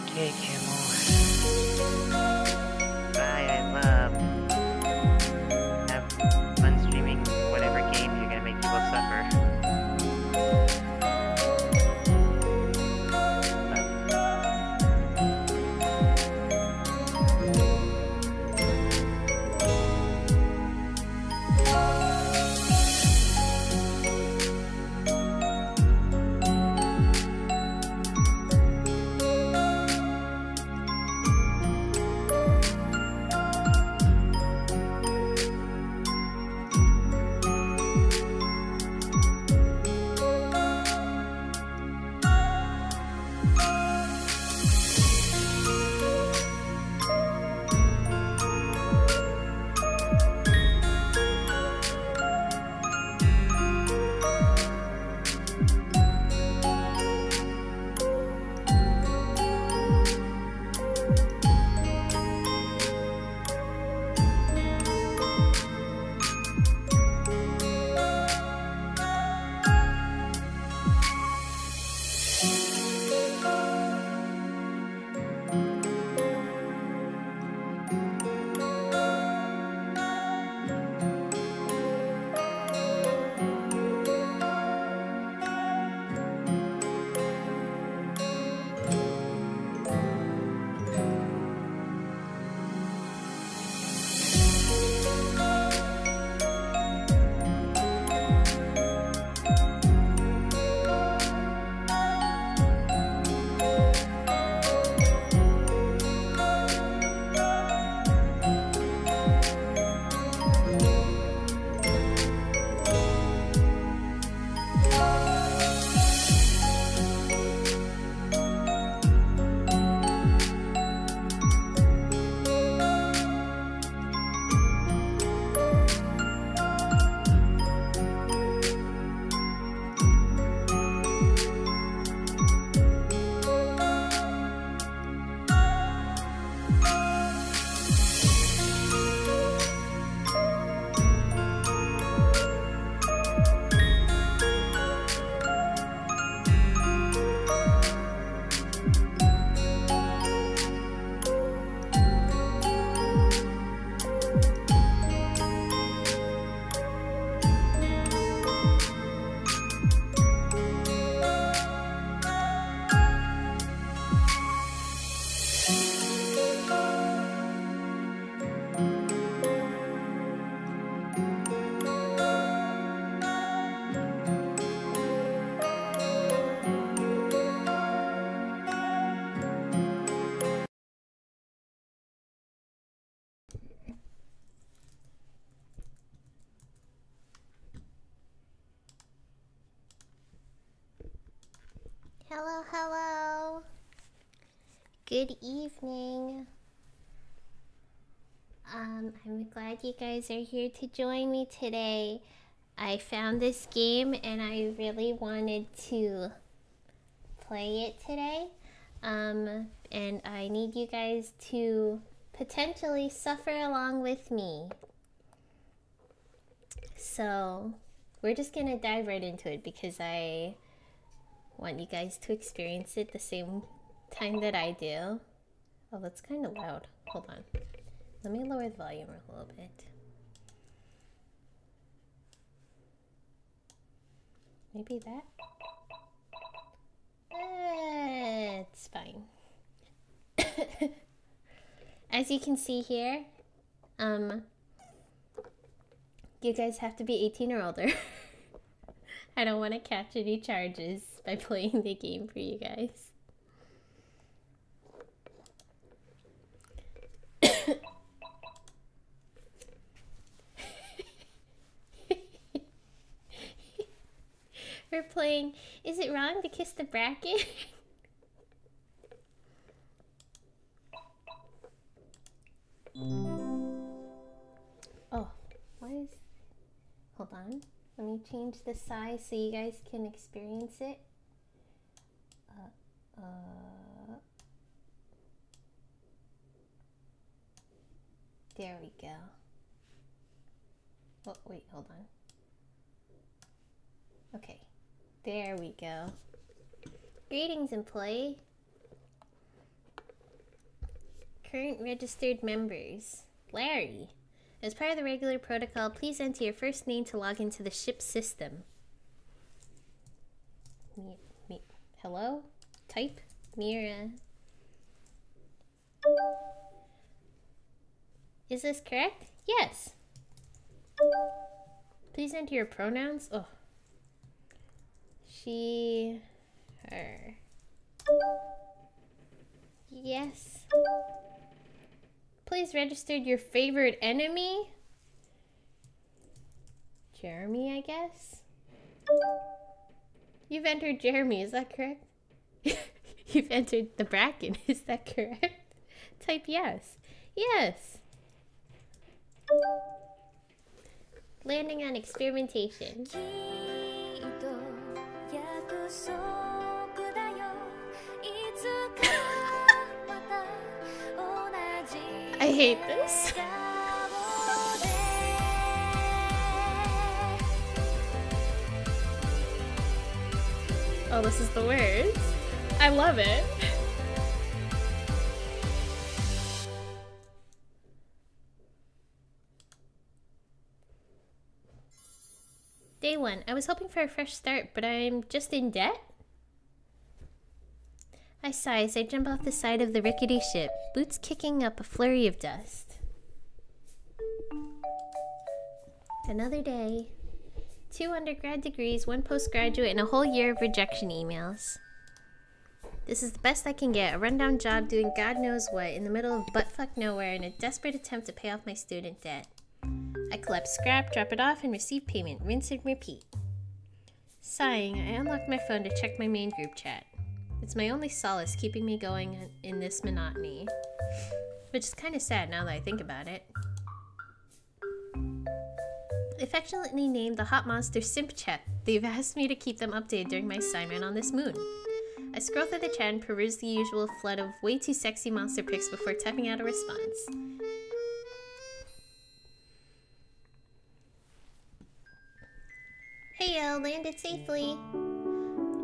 KK more. Bye, I love. Have fun streaming whatever game you're gonna make people suffer. Hello, hello. Good evening. I'm glad you guys are here to join me today. I found this game and I really wanted to play it today. And I need you guys to potentially suffer along with me. So we're just gonna dive right into it because I want you guys to experience it the same time that I do. Oh, that's kind of loud. Hold on. Let me lower the volume a little bit. Maybe that? It's fine. As you can see here, you guys have to be 18 or older. I don't want to catch any charges by playing the game for you guys. We're playing, is it wrong to kiss the bracken? Oh, why is, hold on. Let me change the size so you guys can experience it. There we go. Oh, wait, hold on. Okay, there we go. Greetings, employee. Current registered members. Larry. As part of the regular protocol, please enter your first name to log into the ship system. Hello? Type? Mira. Is this correct? Yes. Please enter your pronouns. Oh. She. Her. Yes. Please register your favorite enemy. Jeremy, I guess. You've entered Jeremy, is that correct? You've entered the Bracken, is that correct? Type yes. Yes. Landing on experimentation. I hate this. Oh, this is the worst. I love it. Day 1. I was hoping for a fresh start, but I'm just in debt? I sigh as I jump off the side of the rickety ship, boots kicking up a flurry of dust. Another day. 2 undergrad degrees, 1 postgraduate, and a whole year of rejection emails. This is the best I can get, a rundown job doing God knows what in the middle of buttfuck nowhere in a desperate attempt to pay off my student debt. I collect scrap, drop it off, and receive payment. Rinse and repeat. Sighing, I unlock my phone to check my main group chat. It's my only solace keeping me going in this monotony. Which is kind of sad now that I think about it. Affectionately named the Hot Monster Simp Chat, they've asked me to keep them updated during my assignment on this moon. I scroll through the chat and peruse the usual flood of way too sexy monster pics before typing out a response. Hey yo, landed safely.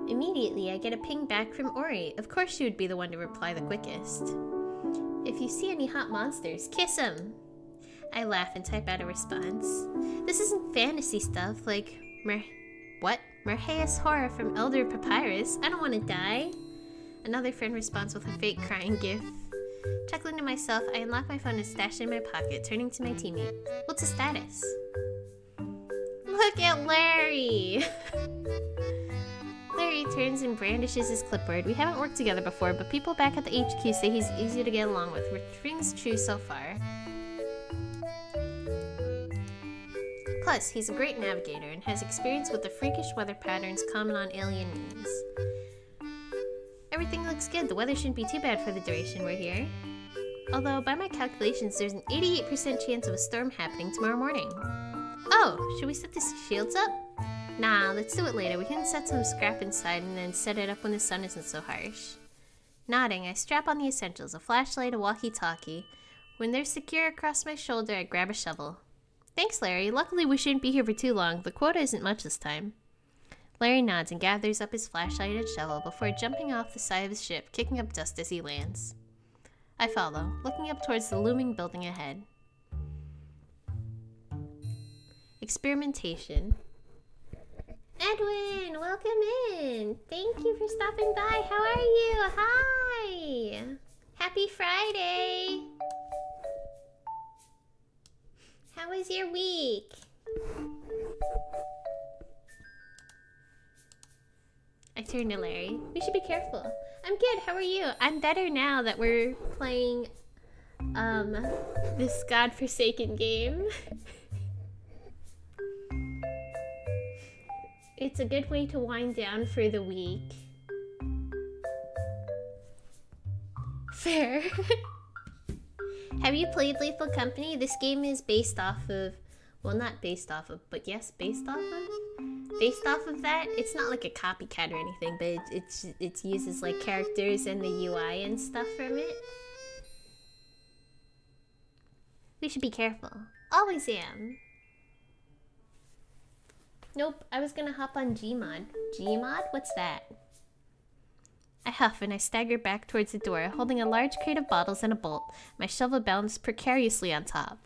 Immediately, I get a ping back from Ori. Of course she would be the one to reply the quickest. If you see any hot monsters, kiss them. I laugh and type out a response. This isn't fantasy stuff like Merheus Horror from Elder Papyrus. I don't want to die. Another friend responds with a fake crying gif. Chuckling to myself, I unlock my phone and stash it in my pocket, turning to my teammate. What's the status? Look at Larry! Larry turns and brandishes his clipboard. We haven't worked together before, but people back at the HQ say he's easy to get along with, which rings true so far. Plus, he's a great navigator and has experience with the freakish weather patterns common on alien moons. Everything looks good. The weather shouldn't be too bad for the duration we're here. Although, by my calculations, there's an 88% chance of a storm happening tomorrow morning. Oh, should we set the shields up? Nah, let's do it later. We can set some scrap inside and then set it up when the sun isn't so harsh. Nodding, I strap on the essentials, a flashlight, a walkie-talkie. When they're secure across my shoulder, I grab a shovel. Thanks, Larry. Luckily, we shouldn't be here for too long. The quota isn't much this time. Larry nods and gathers up his flashlight and shovel before jumping off the side of the ship, kicking up dust as he lands. I follow, looking up towards the looming building ahead. Experimentation. Edwin, welcome in. Thank you for stopping by. How are you? Hi. Happy Friday. How was your week? I turn to Larry. We should be careful. I'm good. How are you? I'm better now that we're playing this godforsaken game. It's a good way to wind down for the week. Fair. Have you played Lethal Company? This game is based off of, well, not based off of, but yes, based off of? Based off of that. It's not like a copycat or anything, but it uses like characters and the UI and stuff from it. We should be careful. Always am. Nope, I was gonna hop on Gmod. Gmod? What's that? I huff and I stagger back towards the door, holding a large crate of bottles and a bolt, my shovel balanced precariously on top.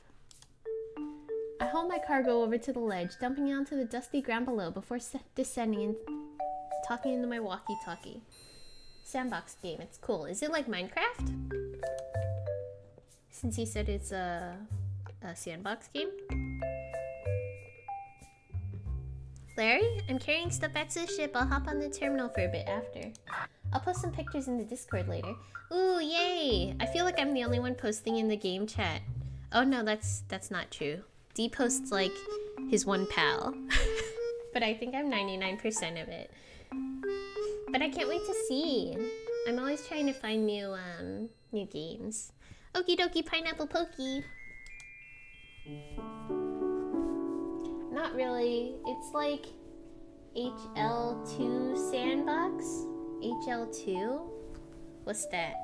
I haul my cargo over to the ledge, dumping it onto the dusty ground below before descending and talking into my walkie-talkie. Sandbox game, it's cool. Is it like Minecraft? Since he said it's a sandbox game. Larry, I'm carrying stuff back to the ship. I'll hop on the terminal for a bit after. I'll post some pictures in the Discord later. Ooh, yay! I feel like I'm the only one posting in the game chat. Oh no, that's not true. D posts like his one pal. But I think I'm 99% of it. But I can't wait to see. I'm always trying to find new games. Okie dokie pineapple pokey. Not really. It's like HL2 sandbox. HL2? What's that?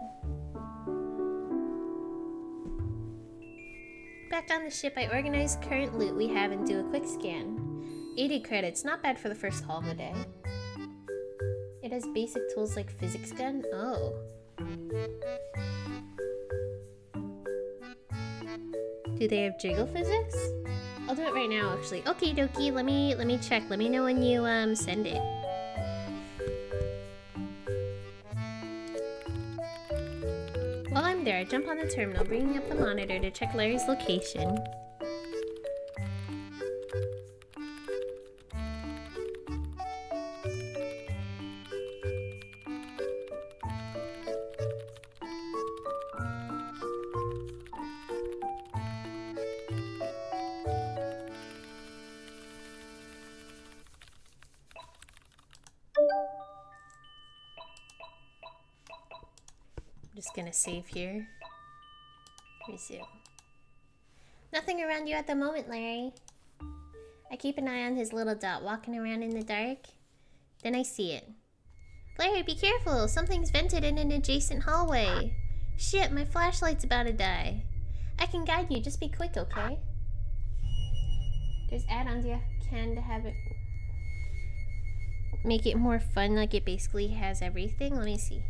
Back on the ship, I organize current loot we have and do a quick scan. 80 credits, not bad for the first haul of the day. It has basic tools like physics gun. Oh. Do they have jiggle physics? I'll do it right now, actually. Okie dokie, let me check. Let me know when you send it. While I'm there, I jump on the terminal, bringing up the monitor to check Larry's location. Gonna save here. Resume. Nothing around you at the moment, Larry. I keep an eye on his little dot walking around in the dark. Then I see it. Larry, be careful! Something's vented in an adjacent hallway. Shit, my flashlight's about to die. I can guide you, just be quick, okay? There's add-ons you can to have it make it more fun, like it basically has everything. Let me see.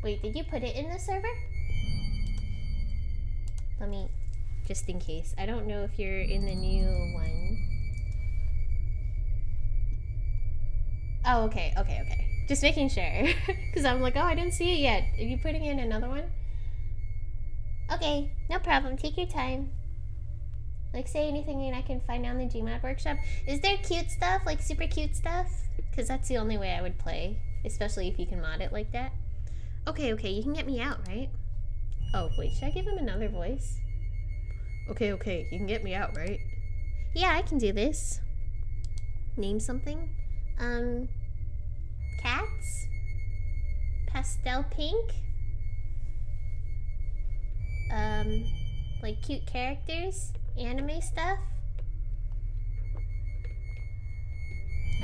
Wait, did you put it in the server? Let me, just in case. I don't know if you're in the new one. Oh, okay. Just making sure. Because I'm like, oh, I didn't see it yet. Are you putting in another one? Okay, no problem. Take your time. Like, say anything and I can find out in the Gmod workshop. Is there cute stuff? Like, super cute stuff? Because that's the only way I would play. Especially if you can mod it like that. Okay, you can get me out, right? Oh, wait, should I give him another voice? Okay, you can get me out, right? Yeah, I can do this. Name something? Cats? Pastel pink? Like cute characters? Anime stuff?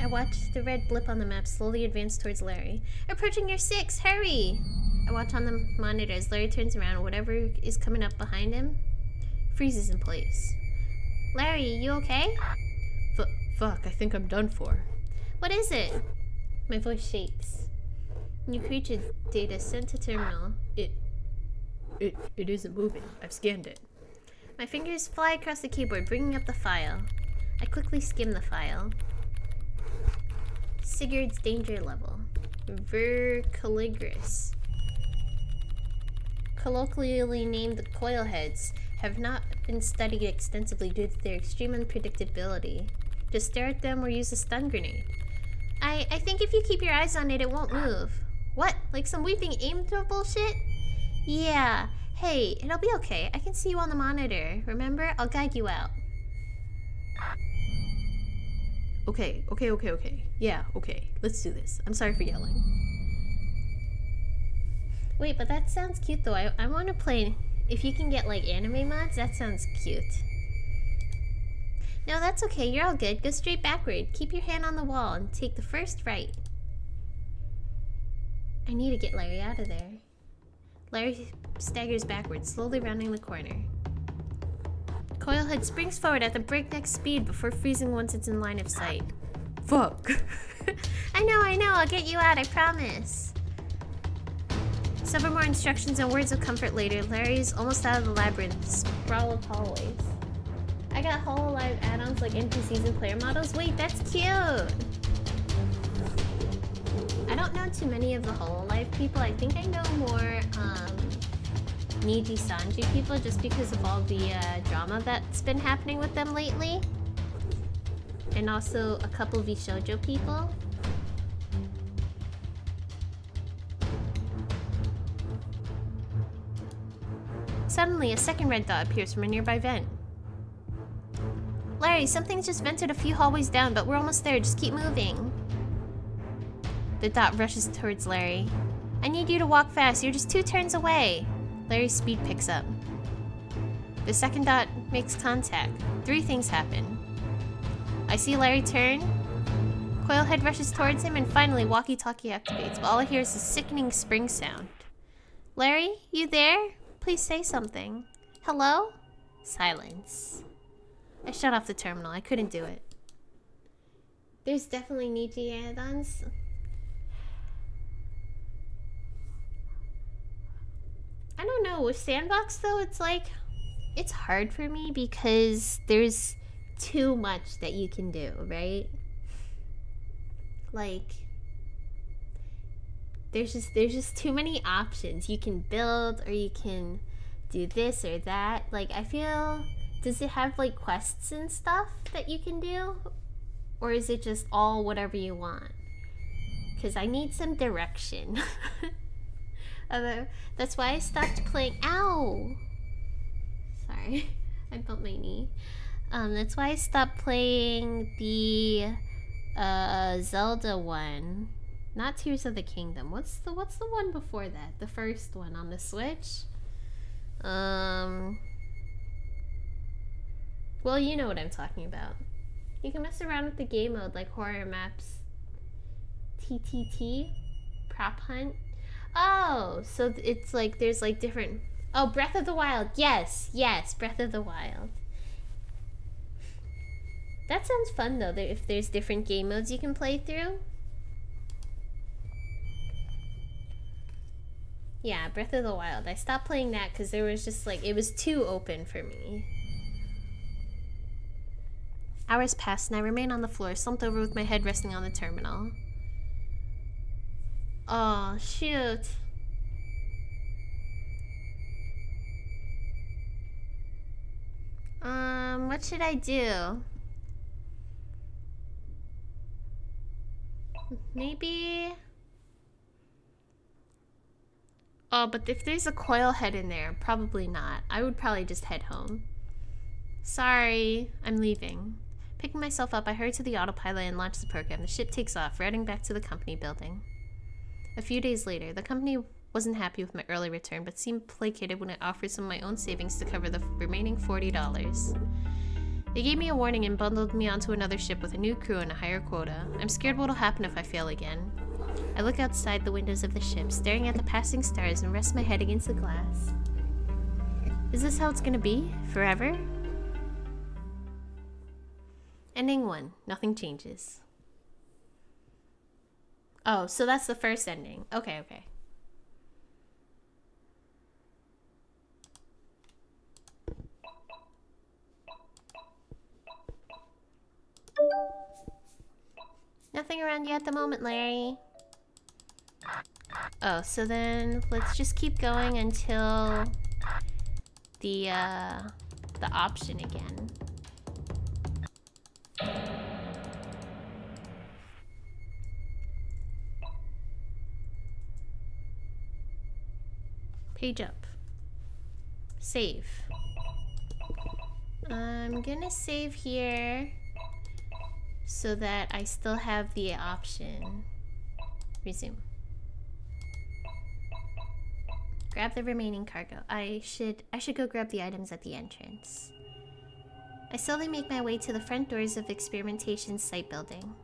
I watch the red blip on the map slowly advance towards Larry. Approaching your 6, hurry! I watch on the monitor as Larry turns around and whatever is coming up behind him freezes in place. Larry, you okay? Fuck, I think I'm done for. What is it? My voice shakes. New creature data sent to terminal. It isn't moving. I've scanned it. My fingers fly across the keyboard, bringing up the file. I quickly skim the file. Sigurd's danger level. Vercaligris. Colloquially named the coilheads, have not been studied extensively due to their extreme unpredictability. Just stare at them or use a stun grenade. I think if you keep your eyes on it, it won't move. What? Like some weeping angel bullshit? Yeah. Hey, it'll be okay. I can see you on the monitor. Remember? I'll guide you out. Okay. Yeah, okay. Let's do this. I'm sorry for yelling. Wait, but that sounds cute though. I want to play... If you can get like anime mods, that sounds cute. No, that's okay. You're all good. Go straight backward. Keep your hand on the wall and take the first right. I need to get Larry out of there. Larry staggers backwards, slowly rounding the corner. Coilhead springs forward at the breakneck speed before freezing once it's in line of sight. Fuck. I know, I'll get you out, I promise. Several more instructions and words of comfort later, Larry's almost out of the labyrinth, sprawl of hallways. I got HoloLive add-ons like NPCs and player models. Wait, that's cute! I don't know too many of the HoloLive people. I think I know more Niji Sanji people just because of all the drama that's been happening with them lately. And also a couple Vshoujo people. Suddenly, a second red dot appears from a nearby vent. Larry, something's just vented a few hallways down, but we're almost there. Just keep moving. The dot rushes towards Larry. I need you to walk fast. You're just 2 turns away. Larry's speed picks up. The second dot makes contact. 3 things happen. I see Larry turn. Coilhead rushes towards him, and finally walkie-talkie activates, but all I hear is a sickening spring sound. Larry, you there? Please say something. Hello? Silence. I shut off the terminal. I couldn't do it. There's definitely Niji add-ons. I don't know. With Sandbox, though, it's like... It's hard for me because there's too much that you can do, right? Like... There's just too many options. You can build, or you can do this or that. Like, I feel... Does it have, like, quests and stuff that you can do? Or is it just all whatever you want? Because I need some direction. Although, that's why I stopped playing... Ow! Sorry. I bumped my knee. That's why I stopped playing the Zelda one. Not Tears of the Kingdom. What's the one before that? The first one on the Switch? Well, you know what I'm talking about. You can mess around with the game mode, like horror maps. TTT? Prop hunt? Oh, so it's like, there's like different... Oh, Breath of the Wild. Yes, yes, Breath of the Wild. That sounds fun, though, if there's different game modes you can play through. Yeah, Breath of the Wild. I stopped playing that because there was just like, it was too open for me. Hours pass and I remain on the floor, slumped over with my head resting on the terminal. Oh, shoot. What should I do? Maybe... Oh, but if there's a coil head in there, probably not. I would probably just head home. Sorry, I'm leaving. Picking myself up, I hurry to the autopilot and launch the program. The ship takes off, routing back to the company building. A few days later, the company wasn't happy with my early return, but seemed placated when I offered some of my own savings to cover the remaining $40. They gave me a warning and bundled me onto another ship with a new crew and a higher quota. I'm scared what'll happen if I fail again. I look outside the windows of the ship, staring at the passing stars, and rest my head against the glass. Is this how it's gonna be? Forever? Ending 1. Nothing changes. Oh, so that's the first ending. Okay, okay. Nothing around you at the moment, Larry. Oh, so then let's just keep going until the option again. Page up. Save. I'm gonna save here so that I still have the option. Resume. Grab the remaining cargo. I should go grab the items at the entrance. I slowly make my way to the front doors of Experimentation site building.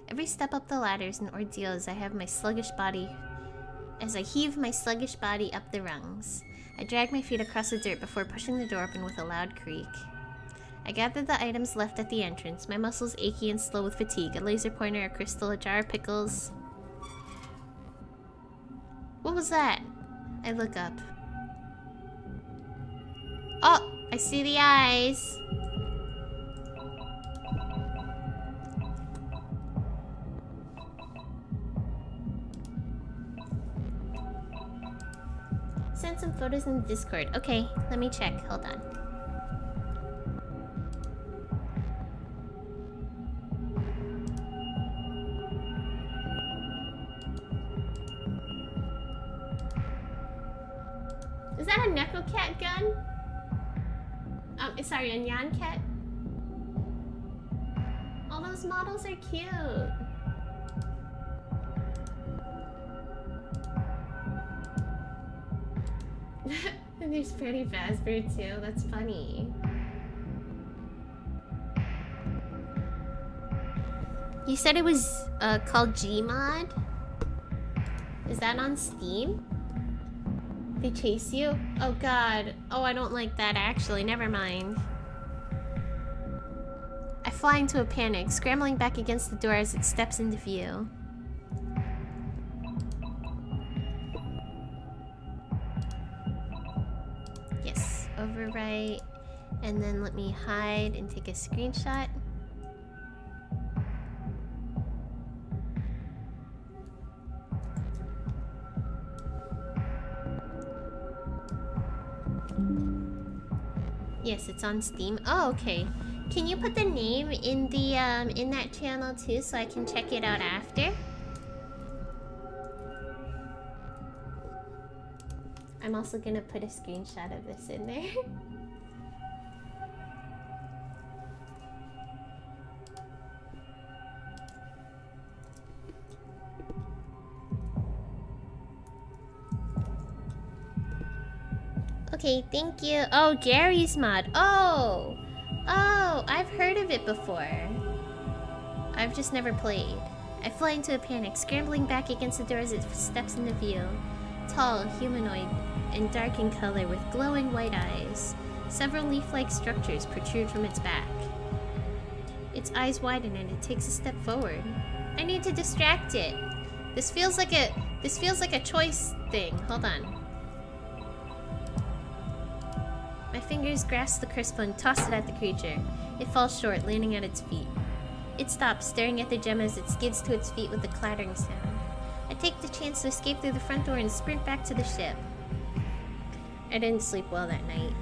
Every step up the ladder is an ordeal as I have my sluggish body as I heave my sluggish body up the rungs. I drag my feet across the dirt before pushing the door open with a loud creak. I gather the items left at the entrance, my muscles achy and slow with fatigue, a laser pointer, a crystal, a jar of pickles. What was that? I look up. Oh, I see the eyes. Send some photos in the Discord. Okay, let me check. Hold on. Is that a Neko Cat gun? Sorry, a Nyan Cat? All those models are cute. And there's Freddy Fazbear too. That's funny. You said it was called Gmod? Is that on Steam? They chase you? Oh god. Oh, I don't like that actually. Never mind. I fly into a panic, scrambling back against the door as it steps into view. Yes, overwrite. And then let me hide and take a screenshot. Yes, it's on Steam. Oh, okay. Can you put the name in the in that channel too, so I can check it out after? I'm also gonna put a screenshot of this in there. Okay, thank you. Oh, Gary's mod. Oh, I've heard of it before. I've just never played. I fly into a panic, scrambling back against the door as it steps into view. Tall, humanoid, and dark in color with glowing white eyes. Several leaf-like structures protrude from its back. Its eyes widen and it takes a step forward. I need to distract it. This feels like a choice thing. Hold on. My fingers grasp the crystal and toss it at the creature. It falls short, landing at its feet. It stops, staring at the gem as it skids to its feet with a clattering sound. I take the chance to escape through the front door and sprint back to the ship. I didn't sleep well that night.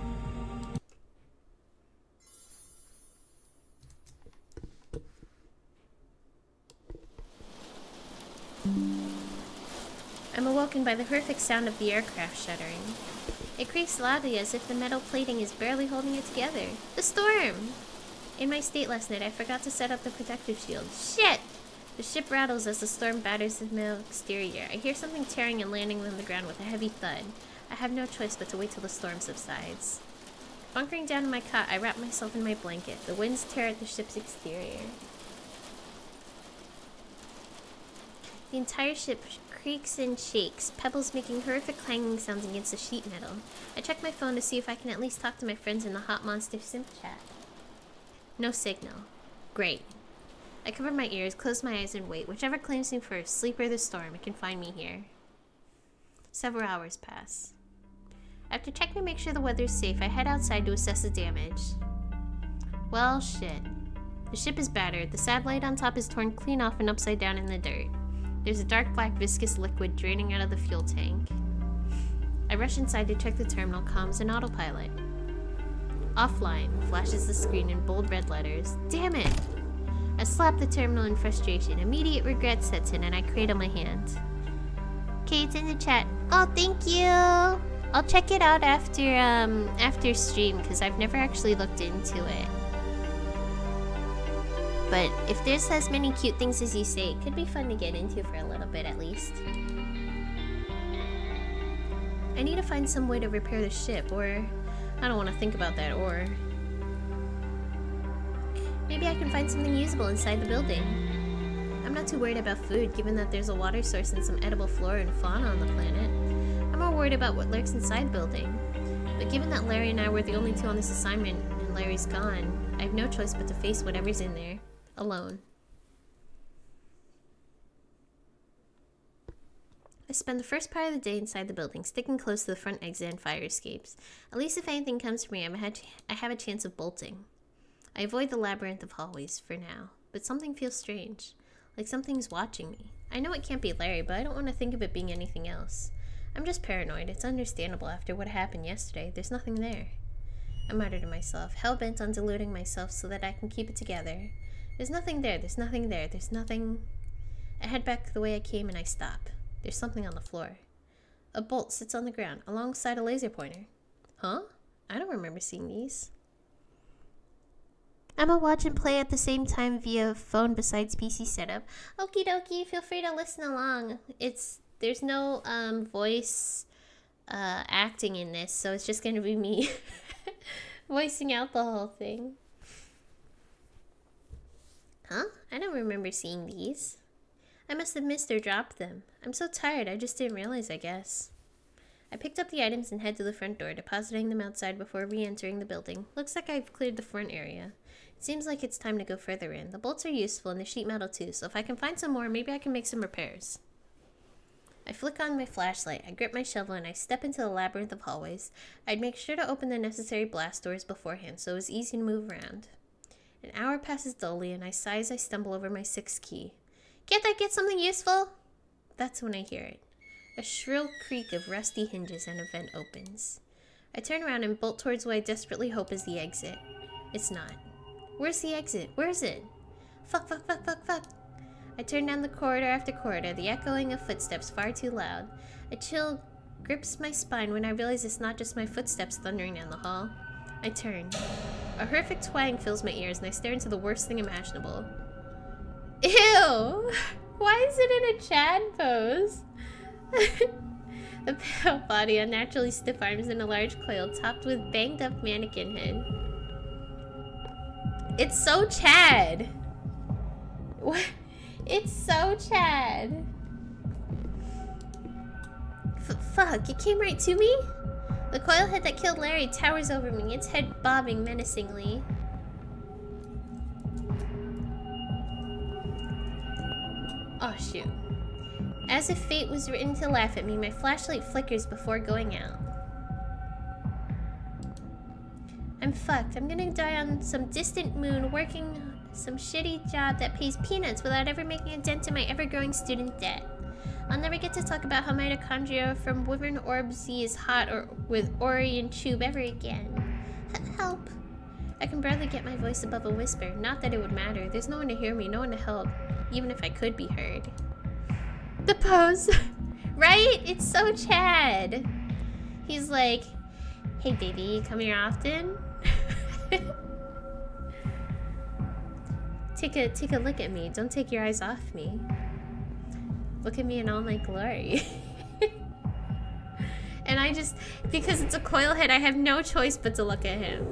I'm awoken by the horrific sound of the aircraft shuddering. It creaks loudly as if the metal plating is barely holding it together. The storm! In my state last night, I forgot to set up the protective shield. Shit! The ship rattles as the storm batters the metal exterior. I hear something tearing and landing on the ground with a heavy thud. I have no choice but to wait till the storm subsides. Bunkering down in my cot, I wrap myself in my blanket. The winds tear at the ship's exterior. The entire ship creaks and shakes, pebbles making horrific clanging sounds against the sheet metal. I check my phone to see if I can at least talk to my friends in the Hot Monster Simp chat. No signal. Great. I cover my ears, close my eyes, and wait. Whichever claims me first, sleep or the storm, it can find me here. Several hours pass. After checking to make sure the weather's safe, I head outside to assess the damage. Well, shit. The ship is battered. The satellite on top is torn clean off and upside down in the dirt. There's a dark black viscous liquid draining out of the fuel tank. I rush inside to check the terminal comms and autopilot. Offline, flashes the screen in bold red letters. Damn it! I slap the terminal in frustration. Immediate regret sets in and I cradle my hand. Okay, it's in the chat. Oh, thank you! I'll check it out after stream because I've never actually looked into it. But if there's as many cute things as you say, it could be fun to get into for a little bit at least. I need to find some way to repair the ship, or... I don't want to think about that, or... Maybe I can find something usable inside the building. I'm I'm not too worried about food, given that there's a water source and some edible flora and fauna on the planet. I'm more worried about what lurks inside the building. But given that Larry and I were the only two on this assignment, and Larry's gone, I have no choice but to face whatever's in there, alone. I spend the first part of the day inside the building, sticking close to the front exit and fire escapes. At least if anything comes for me, I have a chance of bolting. I avoid the labyrinth of hallways for now, but something feels strange, like something's watching me. I know it can't be Larry, but I don't want to think of it being anything else. I'm just paranoid. It's understandable after what happened yesterday. There's nothing there. I mutter to myself, hell-bent on deluding myself so that I can keep it together. There's nothing there. There's nothing there. There's nothing... I head back the way I came and I stop. There's something on the floor. A bolt sits on the ground alongside a laser pointer. Huh? I don't remember seeing these. I'm a watch and play at the same time via phone besides PC setup. Okie dokie, feel free to listen along. There's no voice acting in this, so it's just gonna be me voicing out the whole thing. Huh? I don't remember seeing these. I must have missed or dropped them. I'm so tired, I just didn't realize, I guess. I picked up the items and head to the front door, depositing them outside before re-entering the building. Looks like I've cleared the front area. It seems like it's time to go further in. The bolts are useful and the sheet metal too, so if I can find some more, maybe I can make some repairs. I flick on my flashlight, I grip my shovel, and I step into the labyrinth of hallways. I'd make sure to open the necessary blast doors beforehand, so it was easy to move around. An hour passes dully, and I sigh as I stumble over my 6th key. Can't I get something useful? That's when I hear it. A shrill creak of rusty hinges and a vent opens. I turn around and bolt towards what I desperately hope is the exit. It's not. Where's the exit? Where is it? Fuck, fuck, fuck, fuck, fuck. I turn down the corridor after corridor, the echoing of footsteps far too loud. A chill grips my spine when I realize it's not just my footsteps thundering down the hall. I turn. A horrific twang fills my ears and I stare into the worst thing imaginable. Ew! Why is it in a Chad pose? The pale body, unnaturally stiff arms, and a large coil topped with banged up mannequin head. It's so Chad! What? It's so Chad! Fuck, it came right to me? The coil head that killed Larry towers over me, its head bobbing menacingly. Oh shoot. As if fate was written to laugh at me, my flashlight flickers before going out. I'm fucked. I'm gonna die on some distant moon working some shitty job that pays peanuts without ever making a dent in my ever-growing student debt. I'll never get to talk about how mitochondria from Wyvern Orb Z is hot or with Ori and Tube ever again. Help. I can barely get my voice above a whisper. Not that it would matter. There's no one to hear me, no one to help. Even if I could be heard. The pose! Right? It's so Chad! He's like, hey baby, you come here often? Take a look at me. Don't take your eyes off me. Look at me in all my glory. And I just, because it's a coil head, I have no choice but to look at him.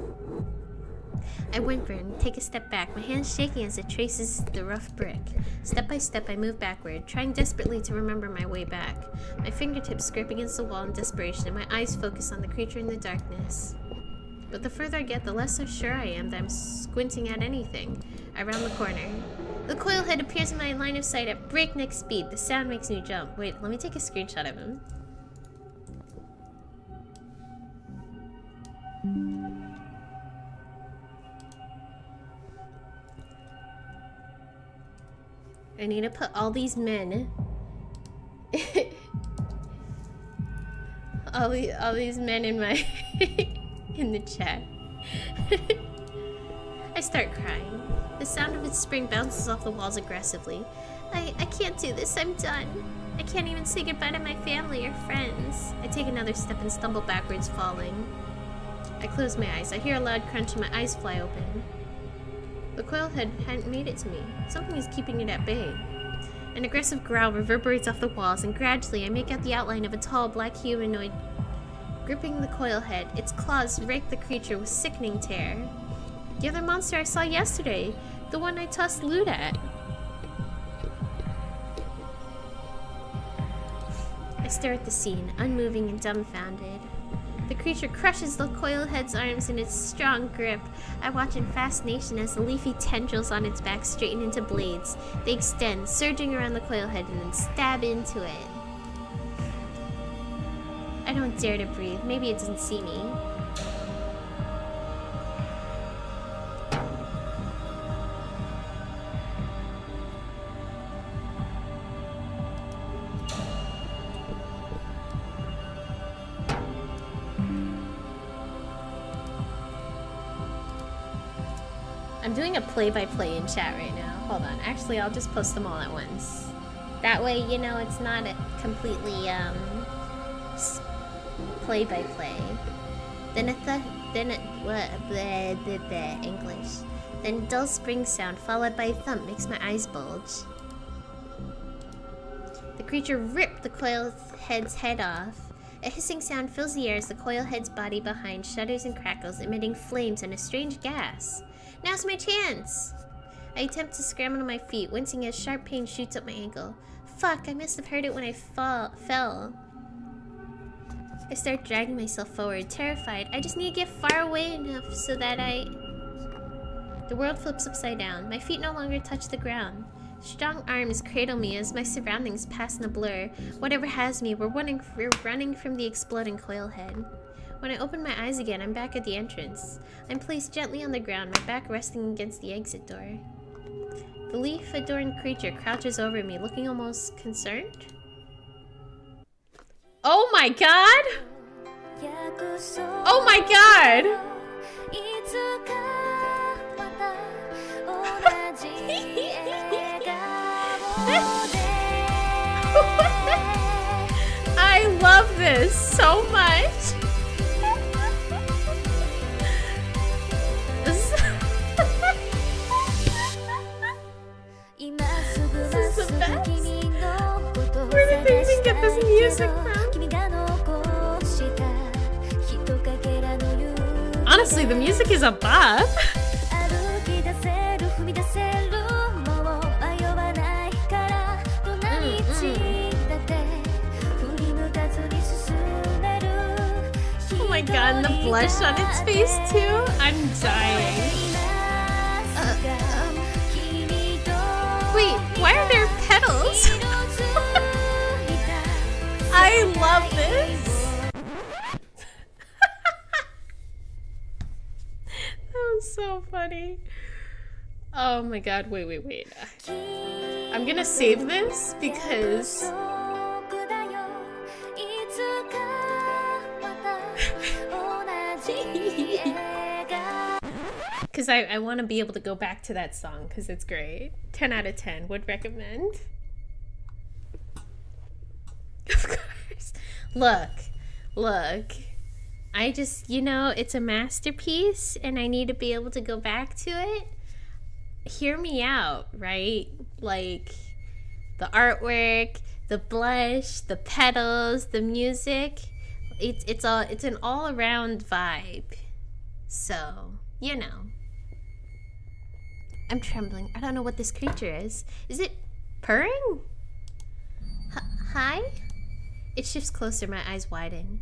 I whimper and take a step back, my hands shaking as it traces the rough brick. Step by step, I move backward, trying desperately to remember my way back. My fingertips scrape against the wall in desperation, and my eyes focus on the creature in the darkness. But the further I get, the less sure I am that I'm squinting at anything. I round the corner. The coil head appears in my line of sight at breakneck speed. The sound makes me jump. Wait, let me take a screenshot of him. I need to put all these men all these men in my in the chat. I start crying. The sound of its spring bounces off the walls aggressively. I can't do this, I'm done. I can't even say goodbye to my family or friends. I take another step and stumble backwards, falling. I close my eyes. I hear a loud crunch and my eyes fly open. The coil head hadn't made it to me. Something is keeping it at bay. An aggressive growl reverberates off the walls, and gradually I make out the outline of a tall black humanoid gripping the coil head. Its claws rake the creature with sickening tear. The other monster I saw yesterday, the one I tossed loot at. stare at the scene, unmoving and dumbfounded. The creature crushes the coil head's arms in its strong grip. I watch in fascination as the leafy tendrils on its back straighten into blades. They extend, surging around the coil head and then stab into it. I don't dare to breathe. Maybe it doesn't see me. I'm doing a play-by-play in chat right now. Hold on. Actually, I'll just post them all at once. That way, you know, it's not a completely, play-by-play. English. Then a dull spring sound followed by a thump makes my eyes bulge. The creature ripped the coil head's head off. A hissing sound fills the air as the coil head's body behind shudders and crackles, emitting flames and a strange gas. Now's my chance! I attempt to scramble to my feet, wincing as sharp pain shoots up my ankle. Fuck, I must have heard it when I fell. I start dragging myself forward, terrified. I just need to get far away enough so that The world flips upside down. My feet no longer touch the ground. Strong arms cradle me as my surroundings pass in a blur. Whatever has me, we're running from the exploding coil head. When I open my eyes again, I'm back at the entrance. I'm placed gently on the ground, my back resting against the exit door. The leaf-adorned creature crouches over me, looking almost concerned. Oh my god! Oh my god! I love this so much! This is the best! Where did they even get this music from? Honestly, the music is a bop. Oh my god, and the blush on its face too? I'm dying. Wait, why are there petals? I love this. That was so funny. Oh my god, wait. I'm gonna save this because I want to be able to go back to that song because it's great. 10 out of 10 would recommend. Of course. Look. I just, you know, it's a masterpiece and I need to be able to go back to it. Hear me out, right? Like the artwork, the blush, the petals, the music. It's an all-around vibe. So, you know. I'm trembling. I don't know what this creature is. Is it purring? Hi? It shifts closer, my eyes widen.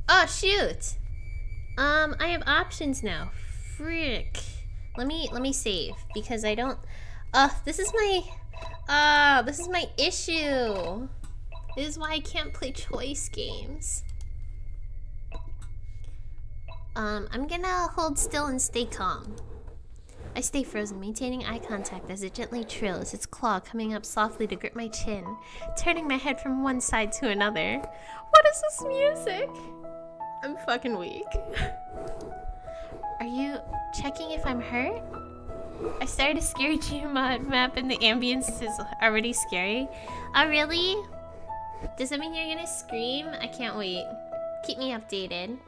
Oh shoot! I have options now. Frick. Let me save because I don't. This is my issue. This is why I can't play choice games. I'm gonna hold still and stay calm. I stay frozen, maintaining eye contact as it gently trills, its claw coming up softly to grip my chin, turning my head from one side to another. What is this music? I'm fucking weak. Are you checking if I'm hurt? I started a scary geomod map and the ambience is already scary. Oh really? Does that mean you're gonna scream? I can't wait. Keep me updated.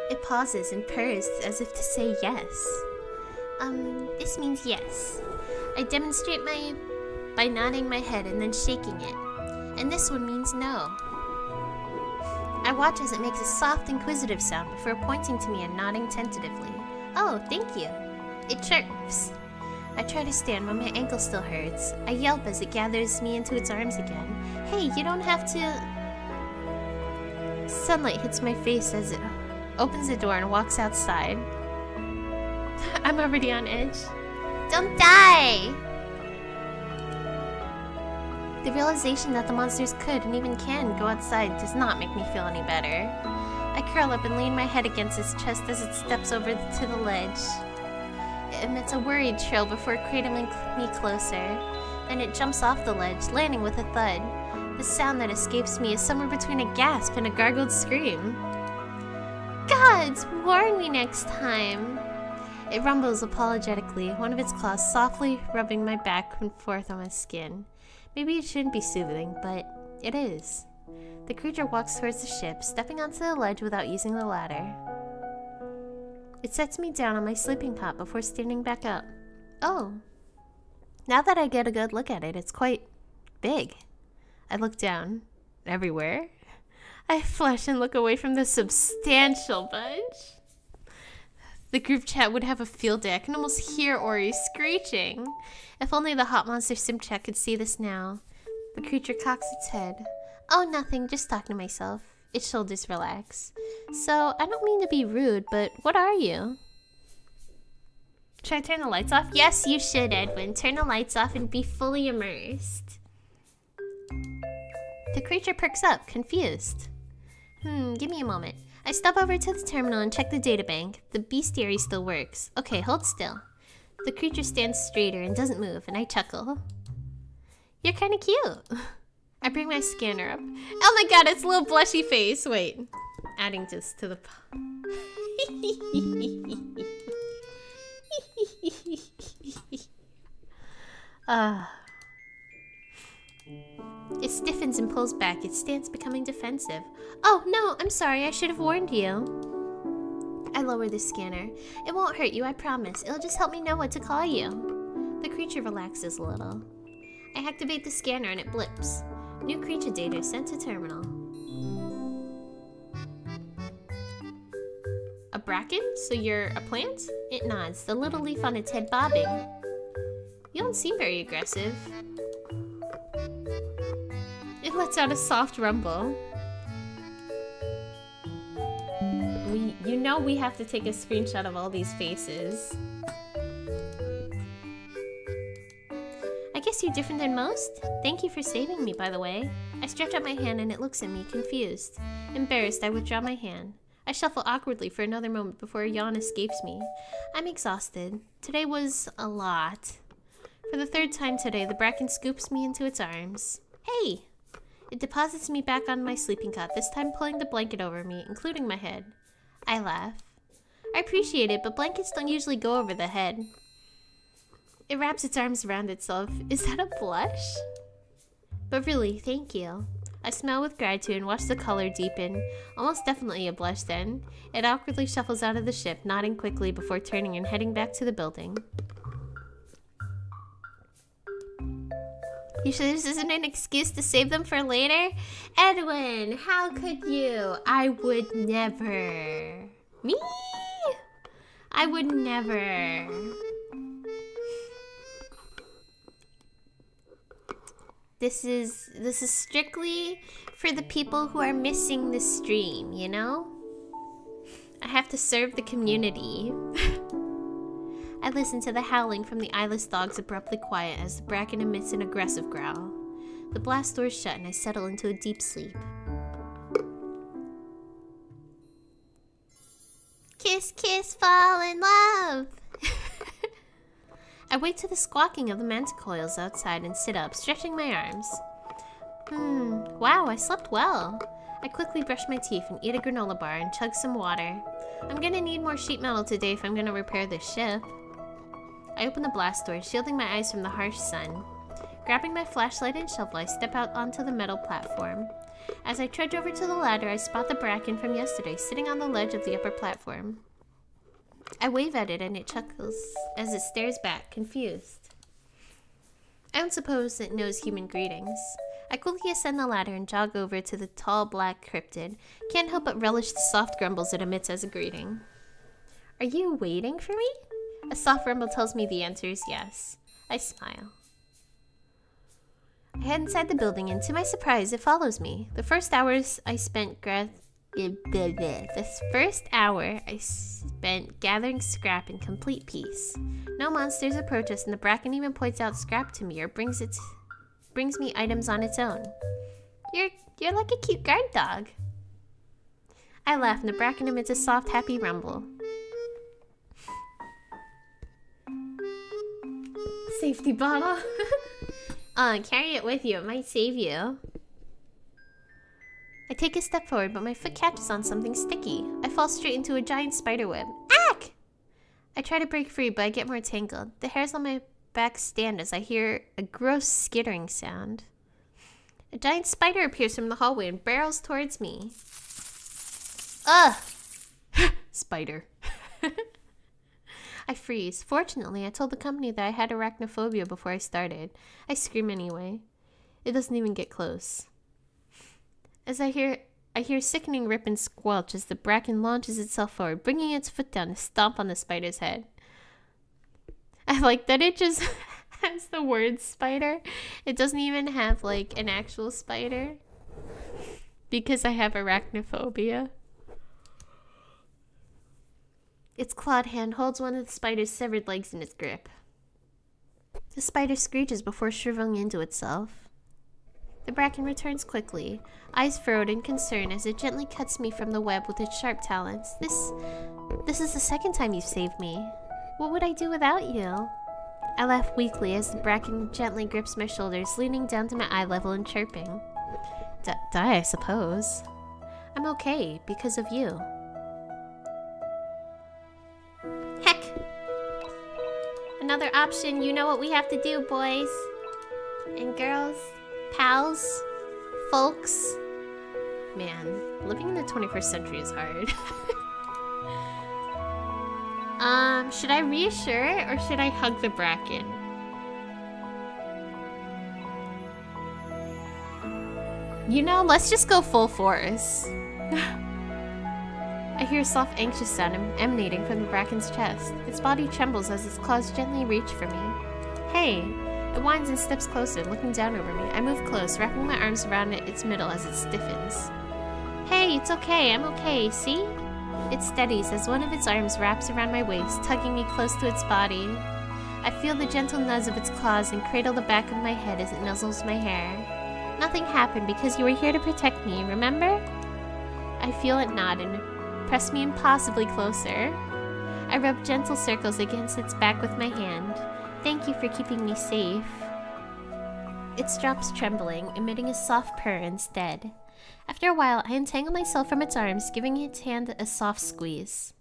It pauses and purrs as if to say yes. This means yes. I demonstrate by nodding my head and then shaking it. And this one means no. I watch as it makes a soft, inquisitive sound before pointing to me and nodding tentatively. Oh, thank you. It chirps. I try to stand, but my ankle still hurts. I yelp as it gathers me into its arms again. Hey, you don't have to... Sunlight hits my face as it opens the door and walks outside. I'm already on edge. Don't die! The realization that the monsters could and even can go outside does not make me feel any better. I curl up and lean my head against its chest as it steps over to the ledge. It emits a worried trill before cradling me closer. Then it jumps off the ledge, landing with a thud. The sound that escapes me is somewhere between a gasp and a gargled scream. Gods, warn me next time! It rumbles apologetically, one of its claws softly rubbing my back and forth on my skin. Maybe it shouldn't be soothing, but it is. The creature walks towards the ship, stepping onto the ledge without using the ladder. It sets me down on my sleeping cot before standing back up. Oh. Now that I get a good look at it, it's quite big. I look down. Everywhere. I flush and look away from the substantial bunch. The group chat would have a field day. I can almost hear Ori screeching. If only the Hot Monster sim chat could see this now. The creature cocks its head. Oh, nothing. Just talking to myself. Its shoulders relax. So, I don't mean to be rude, but what are you? Should I turn the lights off? Yes, you should, Edwin. Turn the lights off and be fully immersed. The creature perks up, confused. Give me a moment. I step over to the terminal and check the databank. The bestiary still works. Okay, hold still. The creature stands straighter and doesn't move, and I chuckle. You're kinda cute. I bring my scanner up. Oh my god, it's a little blushy face. Wait. Adding this to the... It stiffens and pulls back, its stance becoming defensive. Oh, no, I'm sorry, I should have warned you. I lower the scanner. It won't hurt you, I promise. It'll just help me know what to call you. The creature relaxes a little. I activate the scanner and it blips. New creature data sent to terminal. A bracken? So you're a plant? It nods, the little leaf on its head bobbing. You don't seem very aggressive. It lets out a soft rumble. You know we have to take a screenshot of all these faces. I guess you're different than most? Thank you for saving me, by the way. I stretch out my hand and it looks at me, confused. Embarrassed, I withdraw my hand. I shuffle awkwardly for another moment before a yawn escapes me. I'm exhausted. Today was a lot. For the third time today, the bracken scoops me into its arms. Hey! It deposits me back on my sleeping cot, this time pulling the blanket over me, including my head. I laugh. I appreciate it, but blankets don't usually go over the head. It wraps its arms around itself. Is that a blush? But really, thank you. I smile with gratitude and watch the color deepen. Almost definitely a blush then. It awkwardly shuffles out of the ship, nodding quickly before turning and heading back to the building. You sure this isn't an excuse to save them for later? Edwin, how could you? I would never. Me? I would never. This is strictly for the people who are missing the stream, you know? I have to serve the community. I listen to the howling from the eyeless dogs abruptly quiet as the bracken emits an aggressive growl. The blast doors shut and I settle into a deep sleep. Kiss, kiss, fall in love! I wait to the squawking of the manticoils outside and sit up, stretching my arms. Wow, I slept well. I quickly brush my teeth and eat a granola bar and chug some water. I'm gonna need more sheet metal today if I'm gonna repair this ship. I open the blast door, shielding my eyes from the harsh sun. Grabbing my flashlight and shovel, I step out onto the metal platform. As I trudge over to the ladder, I spot the bracken from yesterday, sitting on the ledge of the upper platform. I wave at it and it chuckles as it stares back, confused. I don't suppose it knows human greetings. I quickly ascend the ladder and jog over to the tall black cryptid. Can't help but relish the soft grumbles it emits as a greeting. Are you waiting for me? A soft rumble tells me the answer is yes. I smile. I head inside the building, and to my surprise, it follows me. The first hour I spent gathering scrap in complete peace. No monsters approach us, and the Bracken even points out scrap to me or brings me items on its own. You're like a cute guard dog. I laugh, and the Bracken emits a soft, happy rumble. Safety bottle. Carry it with you. It might save you. I take a step forward, but my foot catches on something sticky. I fall straight into a giant spider web. Ack! I try to break free, but I get more tangled. The hairs on my back stand as I hear a gross skittering sound. A giant spider appears from the hallway and barrels towards me. Ugh! Spider. I freeze. Fortunately, I told the company that I had arachnophobia before I started. I scream anyway. It doesn't even get close. As I hear a sickening rip and squelch as the Bracken launches itself forward, bringing its foot down to stomp on the spider's head. I like that it just has the word spider. It doesn't even have, like, an actual spider. Because I have arachnophobia. Its clawed hand holds one of the spider's severed legs in its grip. The spider screeches before shriveling into itself. The Bracken returns quickly, eyes furrowed in concern as it gently cuts me from the web with its sharp talons. This is the second time you've saved me. What would I do without you? I laugh weakly as the Bracken gently grips my shoulders, leaning down to my eye level and chirping. Die, I suppose. I'm okay, because of you. Heck! Another option, you know what we have to do, boys. And girls. Pals. Folks. Man, living in the 21st century is hard. Should I reassure it or should I hug the Bracken? You know, let's just go full force. I hear a soft, anxious sound emanating from the Bracken's chest. Its body trembles as its claws gently reach for me. Hey! It whines and steps closer, looking down over me. I move close, wrapping my arms around its middle as it stiffens. Hey, it's okay, I'm okay, see? It steadies as one of its arms wraps around my waist, tugging me close to its body. I feel the gentle nuzz of its claws and cradle the back of my head as it nuzzles my hair. Nothing happened because you were here to protect me, remember? I feel it nod and press me impossibly closer. I rub gentle circles against its back with my hand. Thank you for keeping me safe. It stops trembling, emitting a soft purr instead. After a while, I untangle myself from its arms, giving its hand a soft squeeze.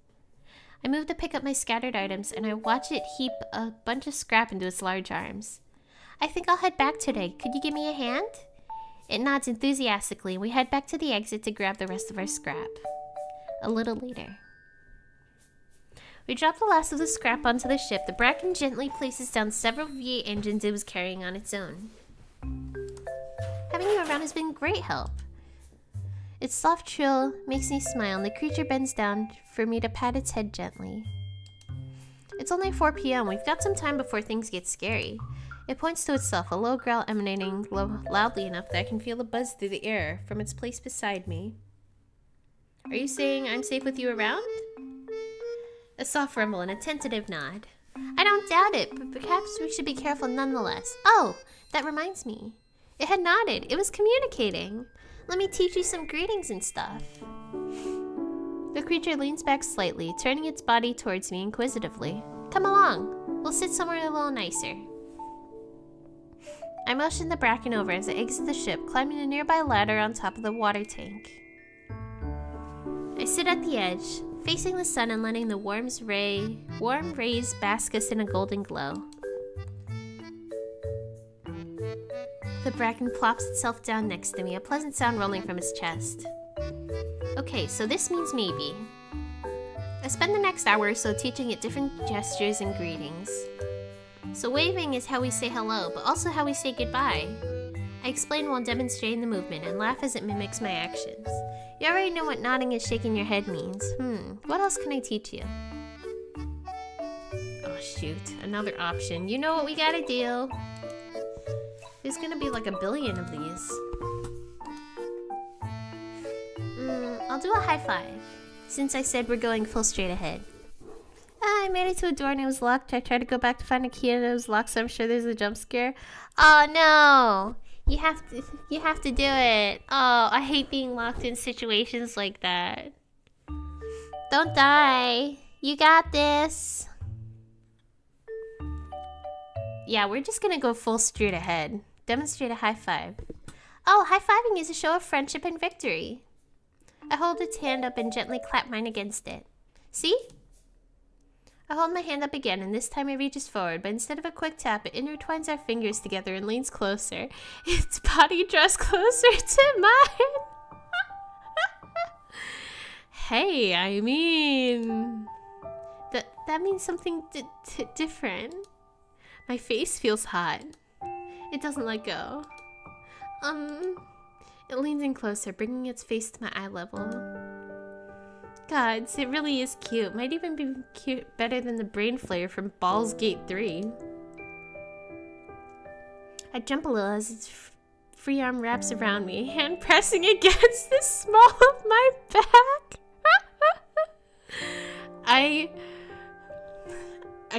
I move to pick up my scattered items, and I watch it heap a bunch of scrap into its large arms. I think I'll head back today. Could you give me a hand? It nods enthusiastically, and we head back to the exit to grab the rest of our scrap. A little later. We drop the last of the scrap onto the ship. The Bracken gently places down several V8 engines it was carrying on its own. Having you around has been great help. Its soft trill makes me smile, and the creature bends down for me to pat its head gently. It's only 4 p.m. We've got some time before things get scary. It points to itself, a low growl emanating loudly enough that I can feel the buzz through the air from its place beside me. Are you saying I'm safe with you around? A soft rumble and a tentative nod. I don't doubt it, but perhaps we should be careful nonetheless. Oh, that reminds me. It had nodded. It was communicating. Let me teach you some greetings and stuff. The creature leans back slightly, turning its body towards me inquisitively. Come along. We'll sit somewhere a little nicer. I motion the Bracken over as it exits the ship, climbing a nearby ladder on top of the water tank. I sit at the edge, facing the sun and letting the warm rays bask us in a golden glow. The Bracken plops itself down next to me, a pleasant sound rolling from its chest. Okay, so this means maybe. I spend the next hour or so teaching it different gestures and greetings. So waving is how we say hello, but also how we say goodbye. I explain while demonstrating the movement and laugh as it mimics my actions. You already know what nodding and shaking your head means. What else can I teach you? Oh shoot, another option. You know what we gotta do. There's gonna be like a billion of these. I'll do a high five, since I said we're going full straight ahead. I made it to a door and it was locked. I tried to go back to find a key and it was locked, so I'm sure there's a jump scare. Oh no! You have to do it. Oh, I hate being locked in situations like that. Don't die. You got this. Yeah, we're just gonna go full straight ahead. Demonstrate a high five. Oh, high fiving is a show of friendship and victory. I hold its hand up and gently clap mine against it. See? I hold my hand up again, and this time it reaches forward, but instead of a quick tap, it intertwines our fingers together and leans closer. Its body draws closer to mine. Hey, I mean... That means something different. My face feels hot. It doesn't let go. It leans in closer, bringing its face to my eye level. Gods, it really is cute. Might even be cute, better than the brain flare from Baldur's Gate 3. I jump a little as its free arm wraps around me, hand pressing against the small of my back. I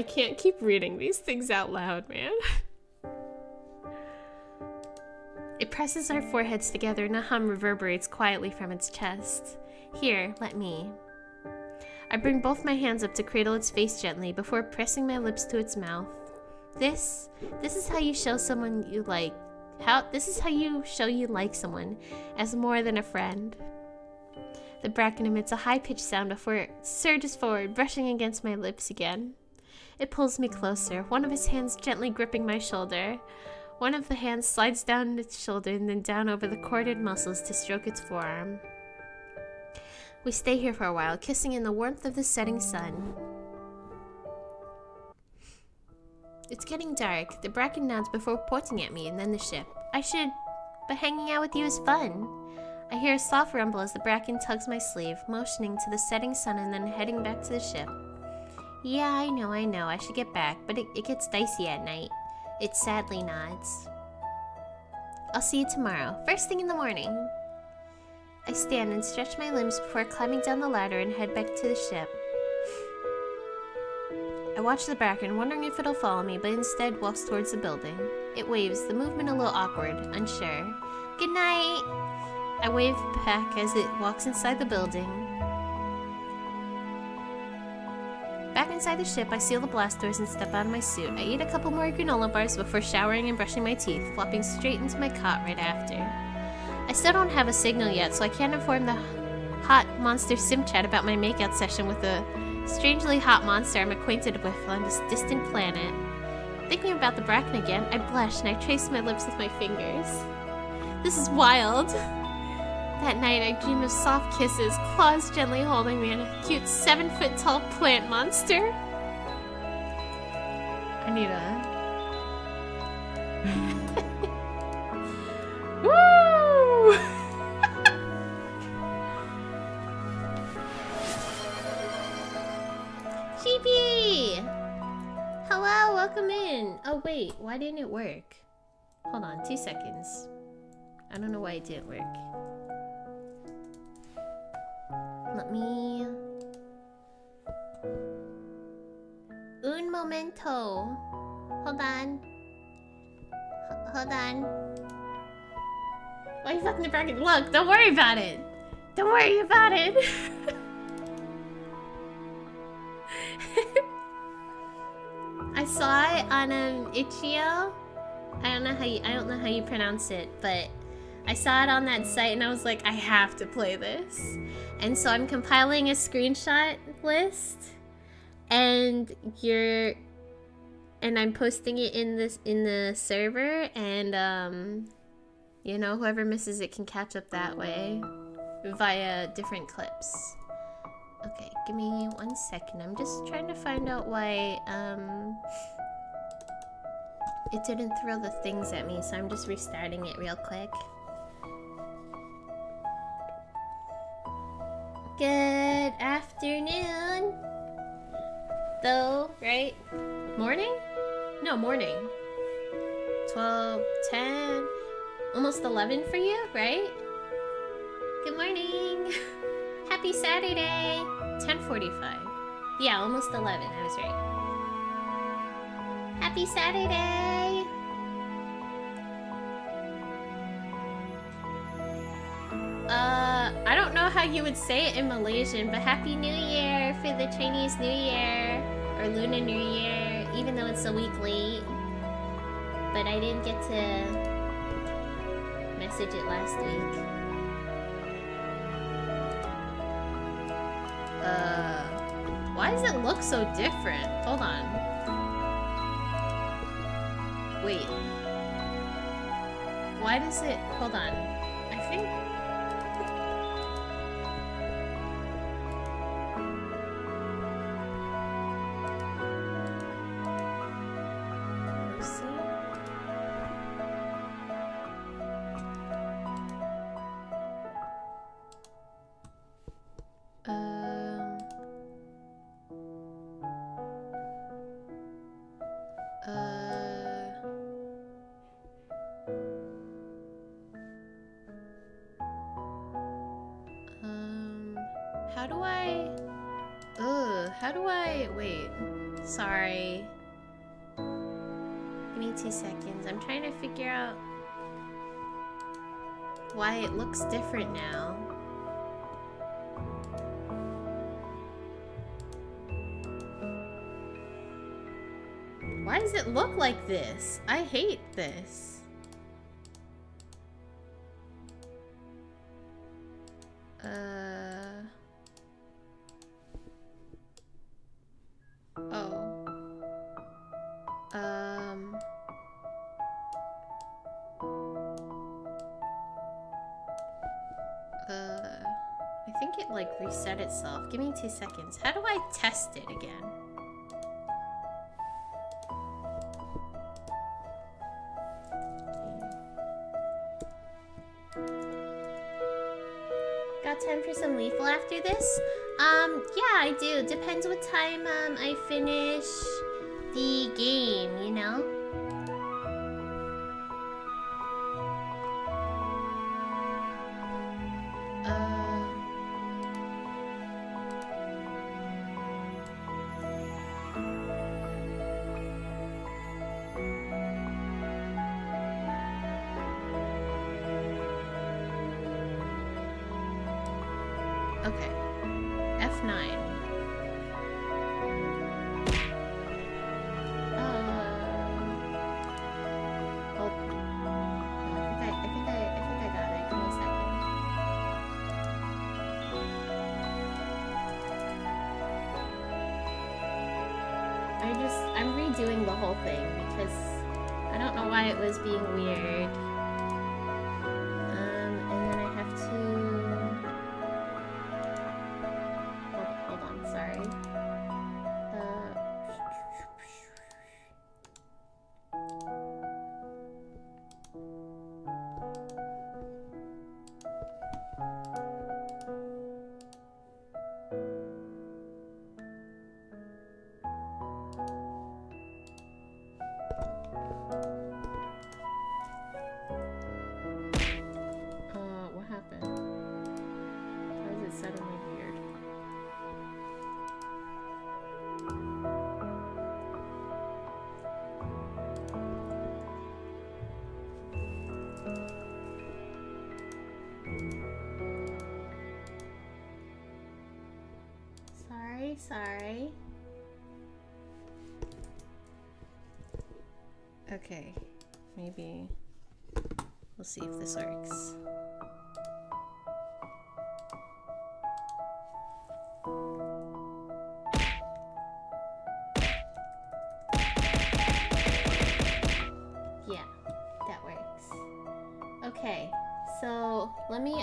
can't keep reading these things out loud, man. It presses our foreheads together and a hum reverberates quietly from its chest. Here, let me. I bring both my hands up to cradle its face gently before pressing my lips to its mouth. This is how you show someone you like. This is how you show you like someone as more than a friend. The bracken emits a high-pitched sound before it surges forward, brushing against my lips again. It pulls me closer, one of its hands gently gripping my shoulder. One of the hands slides down its shoulder and then down over the corded muscles to stroke its forearm. We stay here for a while, kissing in the warmth of the setting sun. It's getting dark. The bracken nods before pointing at me and then the ship. But hanging out with you is fun. I hear a soft rumble as the bracken tugs my sleeve, motioning to the setting sun and then heading back to the ship. Yeah, I know, I should get back, but it gets dicey at night. It sadly nods. I'll see you tomorrow, first thing in the morning. I stand and stretch my limbs before climbing down the ladder and head back to the ship. I watch the bracken, wondering if it'll follow me, but instead walks towards the building. It waves, the movement a little awkward, unsure. Good night! I wave back as it walks inside the building. Back inside the ship, I seal the blast doors and step out of my suit. I eat a couple more granola bars before showering and brushing my teeth, flopping straight into my cot right after. I still don't have a signal yet, so I can't inform the hot monster sim chat about my makeout session with a strangely hot monster I'm acquainted with on this distant planet. Thinking about the bracken again, I blush and I trace my lips with my fingers. This is wild. That night, I dream of soft kisses, claws gently holding me, and a cute 7-foot-tall plant monster. I need a... Woo! Sheepy! Hello, welcome in. Oh wait, why didn't it work? Hold on, 2 seconds. I don't know why it didn't work. Let me... Un momento. Hold on. Hold on. Why are you fucking the bracket? Look, don't worry about it. Don't worry about it. I saw it on Itch.io. I don't know how you pronounce it, but I saw it on that site and I was like, I have to play this. And so I'm compiling a screenshot list and I'm posting it in the server, and you know, whoever misses it can catch up that way via different clips. Okay, give me 1 second. I'm just trying to find out why it didn't throw the things at me, so I'm just restarting it real quick. Good afternoon. Though, right? Morning? No, morning. 12, 10, almost 11 for you, right? Good morning. Happy Saturday. 10:45. Yeah, almost 11. I was right. Happy Saturday. I don't know how you would say it in Malaysian, but Happy New Year for the Chinese New Year or Lunar New Year, even though it's a week late. But I didn't get to message it last week. Why does it look so different? Hold on. Wait. Why does it... Hold on. I think... How do I... Wait. Sorry. Give me 2 seconds. I'm trying to figure out why it looks different now. Why does it look like this? I hate this. I think it like reset itself. Give me 2 seconds. How do I test it again? Got time for some Lethal after this? Yeah, I do. Depends what time I finish the game, you know? Okay. F9. Oh. I think I got it. Give me a second. I'm redoing the whole thing because I don't know why it was being weird. And then I have to... Hold on, sorry. What happened? Why is it suddenly weird? Sorry. Okay, maybe we'll see if this works. Yeah, that works. Okay, so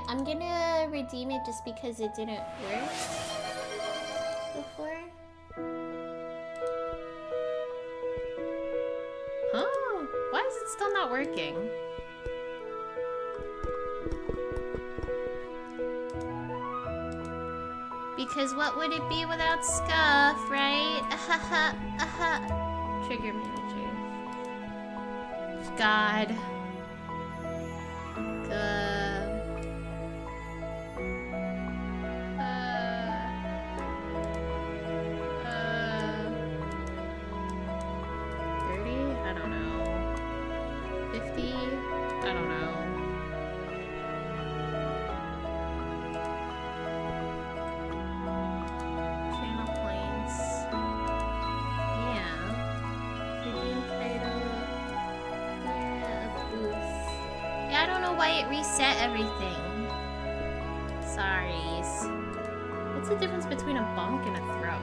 I'm gonna redeem it just because it didn't work before. Huh? Why is it still not working? Because what would it be without Scuff, right? Trigger manager. God. Reset everything. Sorries. What's the difference between a bonk and a throw?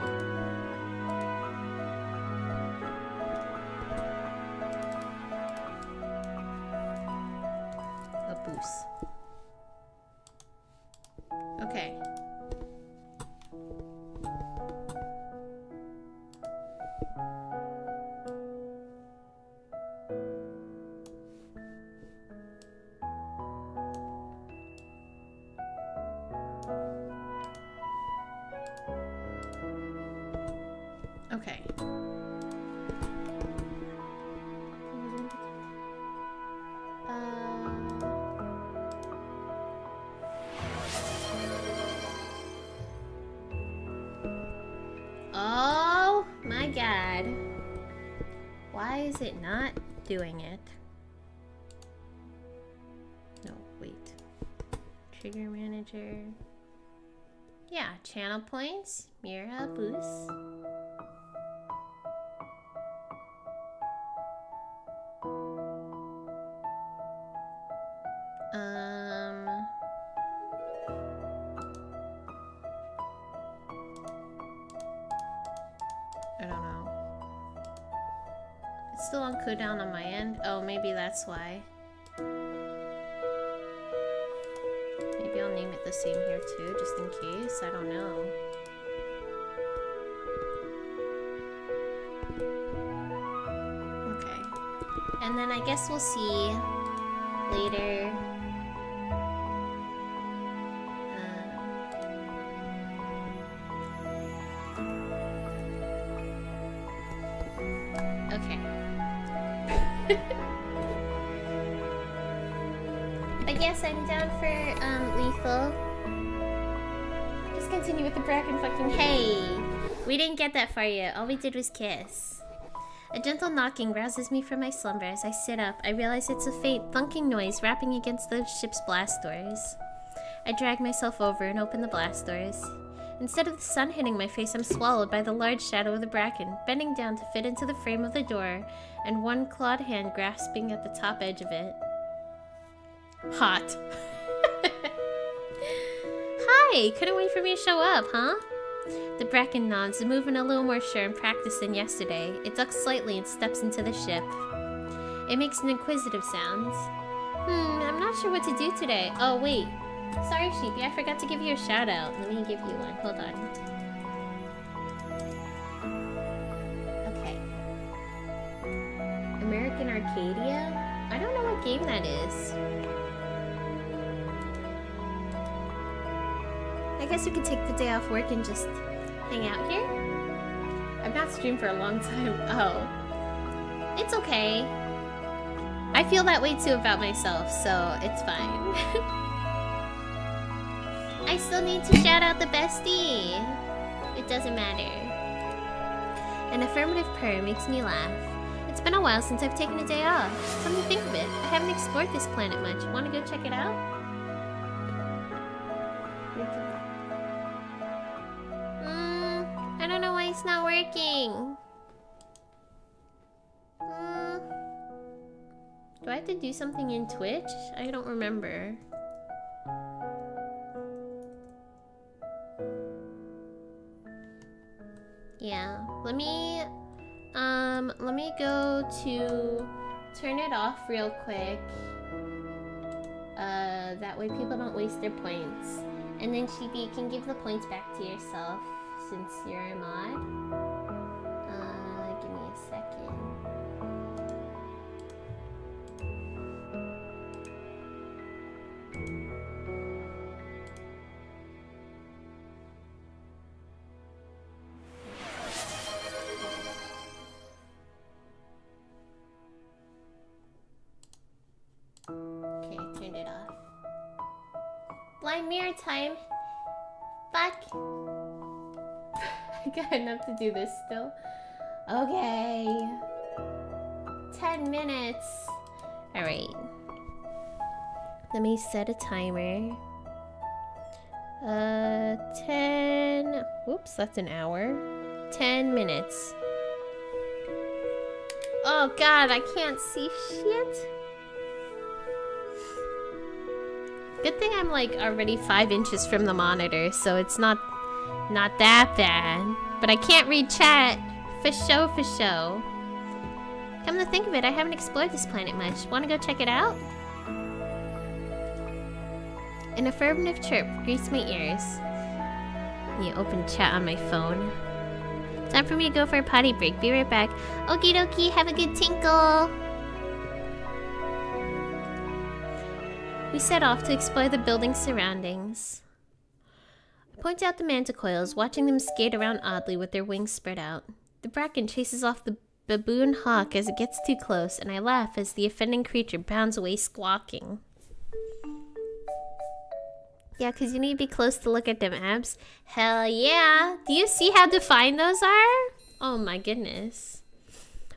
A boost. Okay. Okay. Oh my God. Why is it not doing it? No, wait. Trigger manager. Yeah, channel points, Mira boost. I don't know. It's still on cooldown on my end. Oh, maybe that's why. Maybe I'll name it the same here too, just in case. I don't know. Okay. And then I guess we'll see later. Okay. I guess I'm down for lethal. Just continue with the Bracken fucking. Hey! We didn't get that far yet. All we did was kiss. A gentle knocking rouses me from my slumber. As I sit up, I realize it's a faint thunking noise rapping against the ship's blast doors. I drag myself over and open the blast doors. Instead of the sun hitting my face, I'm swallowed by the large shadow of the Bracken, bending down to fit into the frame of the door, and one clawed hand grasping at the top edge of it. Hot. Hi! Couldn't wait for me to show up, huh? The Bracken nods, moving a little more sure and practiced than yesterday. It ducks slightly and steps into the ship. It makes an inquisitive sound. I'm not sure what to do today. Oh, wait. Sorry, Sheepy, I forgot to give you a shout out. Let me give you one. Hold on. Okay. American Arcadia? I don't know what game that is. I guess we could take the day off work and just hang out here? I've not streamed for a long time. Oh. It's okay. I feel that way too about myself, so it's fine. I still need to shout out the bestie. It doesn't matter. An affirmative purr makes me laugh. It's been a while since I've taken a day off. Come to think of it, I haven't explored this planet much. Want to go check it out? I don't know why it's not working. Do I have to do something in Twitch? I don't remember. Yeah, let me go to turn it off real quick. That way people don't waste their points. And then Sheepy, you can give the points back to yourself since you're a mod. Give me a second. Blind mirror time. Fuck. I got enough to do this still. Okay. 10 minutes. Alright. Let me set a timer. 10... Whoops, that's an hour. 10 minutes. Oh god, I can't see shit. Good thing I'm like already 5 inches from the monitor, so it's not that bad. But I can't read chat. For show, for show. Come to think of it, I haven't explored this planet much. Wanna go check it out? An affirmative chirp greets my ears. You open chat on my phone. Time for me to go for a potty break. Be right back. Okie dokie, have a good tinkle. We set off to explore the building's surroundings. I point out the manticoils, watching them skate around oddly with their wings spread out. The bracken chases off the baboon hawk as it gets too close, and I laugh as the offending creature bounds away squawking. Yeah, because you need to be close to look at them abs. Hell yeah! Do you see how defined those are? Oh my goodness.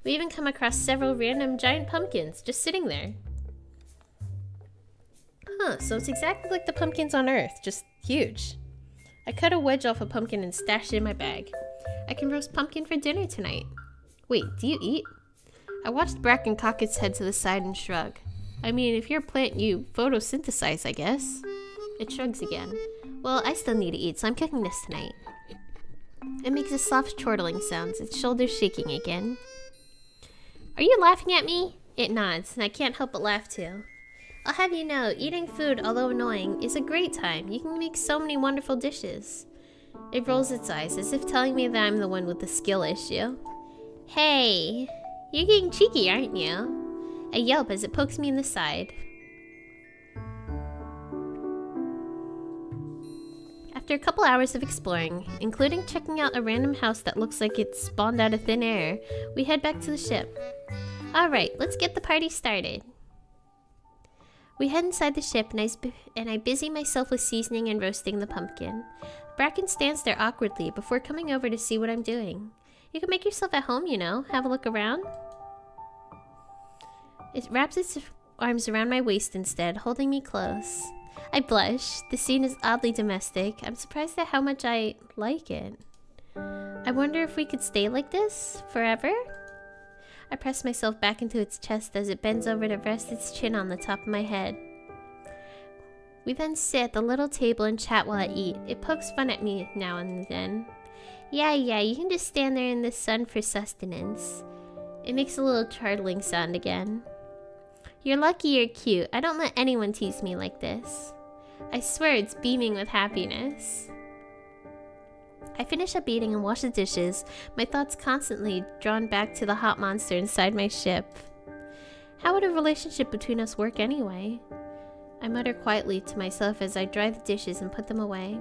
We even come across several random giant pumpkins just sitting there. Huh, so it's exactly like the pumpkins on Earth, just huge. I cut a wedge off a pumpkin and stashed it in my bag. I can roast pumpkin for dinner tonight. Wait, do you eat? I watched Bracken cock its head to the side and shrug. I mean, if you're a plant, you photosynthesize, I guess. It shrugs again. Well, I still need to eat, so I'm cooking this tonight. It makes a soft chortling sound, its shoulders shaking again. Are you laughing at me? It nods, and I can't help but laugh too. I'll have you know, eating food, although annoying, is a great time. You can make so many wonderful dishes. It rolls its eyes, as if telling me that I'm the one with the skill issue. Hey, you're getting cheeky, aren't you? I yelp as it pokes me in the side. After a couple hours of exploring, including checking out a random house that looks like it spawned out of thin air, we head back to the ship. Alright, let's get the party started. We head inside the ship and I busy myself with seasoning and roasting the pumpkin. Bracken stands there awkwardly before coming over to see what I'm doing. You can make yourself at home, you know, have a look around. It wraps its arms around my waist instead, holding me close. I blush. The scene is oddly domestic. I'm surprised at how much I like it. I wonder if we could stay like this forever? I press myself back into its chest as it bends over to rest its chin on the top of my head. We then sit at the little table and chat while I eat. It pokes fun at me now and then. Yeah, you can just stand there in the sun for sustenance. It makes a little chortling sound again. You're lucky you're cute. I don't let anyone tease me like this. I swear it's beaming with happiness. I finish up eating and wash the dishes, my thoughts constantly drawn back to the hot monster inside my ship. How would a relationship between us work anyway? I mutter quietly to myself as I dry the dishes and put them away.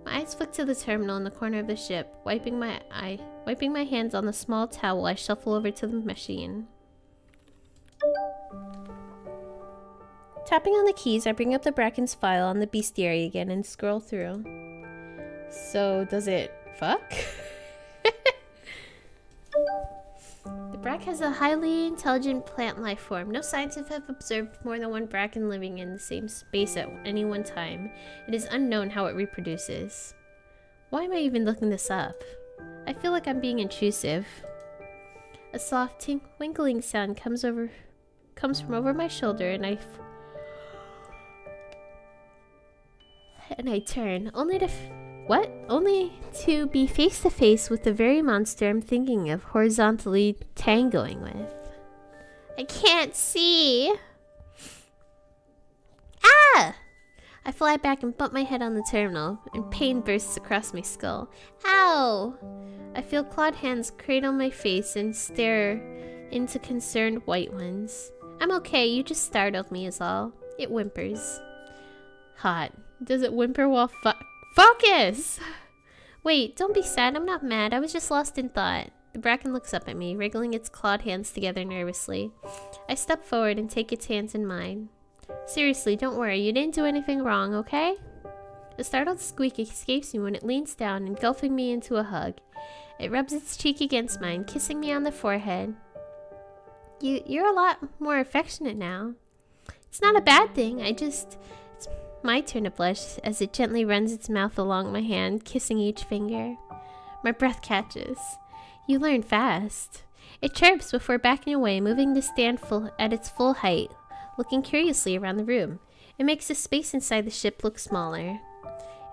My eyes flick to the terminal in the corner of the ship, wiping my hands on the small towel I shuffle over to the machine. Tapping on the keys, I bring up the Bracken's file on the bestiary again and scroll through. So, does it fuck? The Brack has a highly intelligent plant life form. No scientists have observed more than one Bracken living in the same space at any one time. It is unknown how it reproduces. Why am I even looking this up? I feel like I'm being intrusive. A soft twinkling sound comes from over my shoulder, and I turn, only to be face to face with the very monster I'm thinking of horizontally tangoing with. I can't see. Ah! I fly back and bump my head on the terminal, and pain bursts across my skull. Ow! I feel clawed hands cradle my face and stare into concerned white ones. I'm okay, you just startled me is all. It whimpers. Hot. Does it whimper while focus! Wait, don't be sad, I'm not mad, I was just lost in thought. The Bracken looks up at me, wriggling its clawed hands together nervously. I step forward and take its hands in mine. Seriously, don't worry, you didn't do anything wrong, okay? A startled squeak escapes me when it leans down, engulfing me into a hug. It rubs its cheek against mine, kissing me on the forehead. You're a lot more affectionate now. It's not a bad thing, it's my turn to blush as it gently runs its mouth along my hand, kissing each finger. My breath catches. You learn fast. It chirps before backing away, moving to stand at its full height, looking curiously around the room. It makes the space inside the ship look smaller.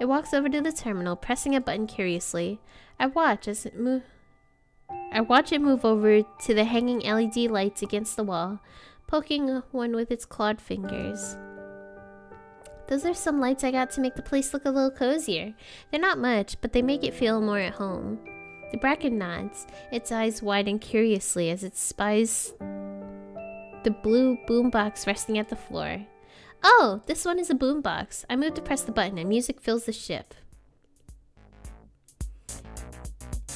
It walks over to the terminal, pressing a button curiously. I watch it move over to the hanging LED lights against the wall, poking one with its clawed fingers. Those are some lights I got to make the place look a little cozier. They're not much, but they make it feel more at home. The Bracken nods, its eyes widen curiously as it spies the blue boombox resting at the floor. Oh, this one is a boombox. I move to press the button and music fills the ship.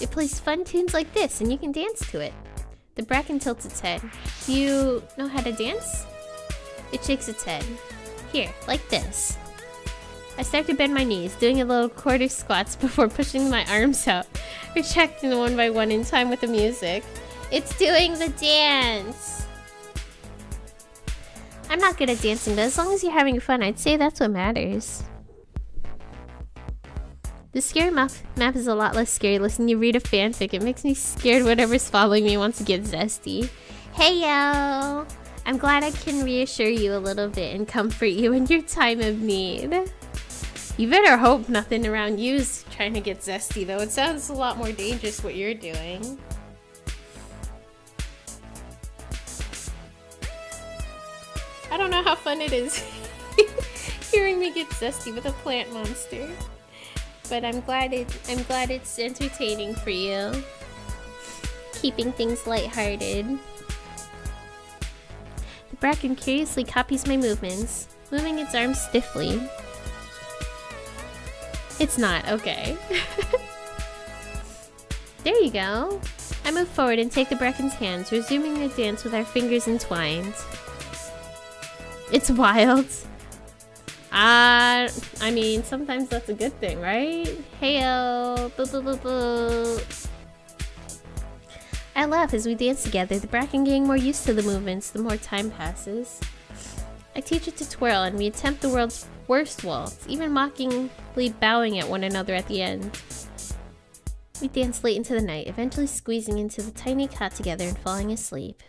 It plays fun tunes like this and you can dance to it. The Bracken tilts its head. Do you know how to dance? It shakes its head. Here, like this. I start to bend my knees, doing a little quarter squats before pushing my arms out, retracting one by one in time with the music. It's doing the dance! I'm not good at dancing, but as long as you're having fun, I'd say that's what matters. The scary map is a lot less scary listening to read a fanfic. It makes me scared whatever's following me wants to get zesty. Hey yo! I'm glad I can reassure you a little bit and comfort you in your time of need. You better hope nothing around you is trying to get zesty though. It sounds a lot more dangerous what you're doing. I don't know how fun it is hearing me get zesty with a plant monster. But I'm glad it's entertaining for you. Keeping things lighthearted. The Bracken curiously copies my movements, moving its arms stiffly. It's not, okay. There you go. I move forward and take the Bracken's hands, resuming the dance with our fingers entwined. It's wild. I mean, sometimes that's a good thing, right? Heyo! Boo boo boo boo! I laugh as we dance together, the Bracken getting more used to the movements the more time passes. I teach it to twirl and we attempt the world's worst waltz, even mockingly bowing at one another at the end. We dance late into the night, eventually squeezing into the tiny cot together and falling asleep.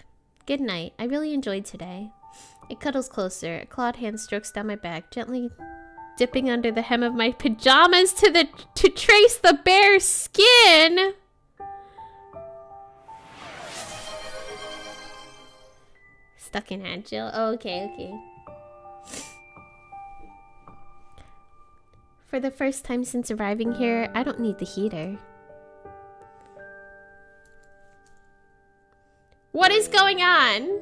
Good night, I really enjoyed today. It cuddles closer, a clawed hand strokes down my back, gently dipping under the hem of my pajamas to trace the bare skin! Stuck in Agile? Oh, okay. For the first time since arriving here, I don't need the heater. What is going on?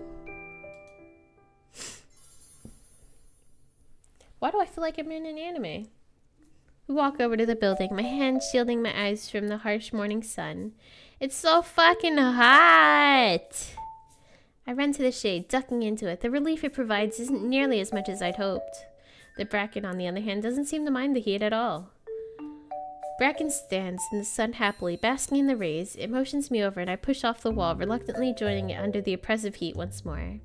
Why do I feel like I'm in an anime? We walk over to the building, my hand shielding my eyes from the harsh morning sun. It's so fucking hot! I run to the shade, ducking into it. The relief it provides isn't nearly as much as I'd hoped. The Bracken, on the other hand, doesn't seem to mind the heat at all. Bracken stands in the sun happily, basking in the rays. It motions me over and I push off the wall, reluctantly joining it under the oppressive heat once more.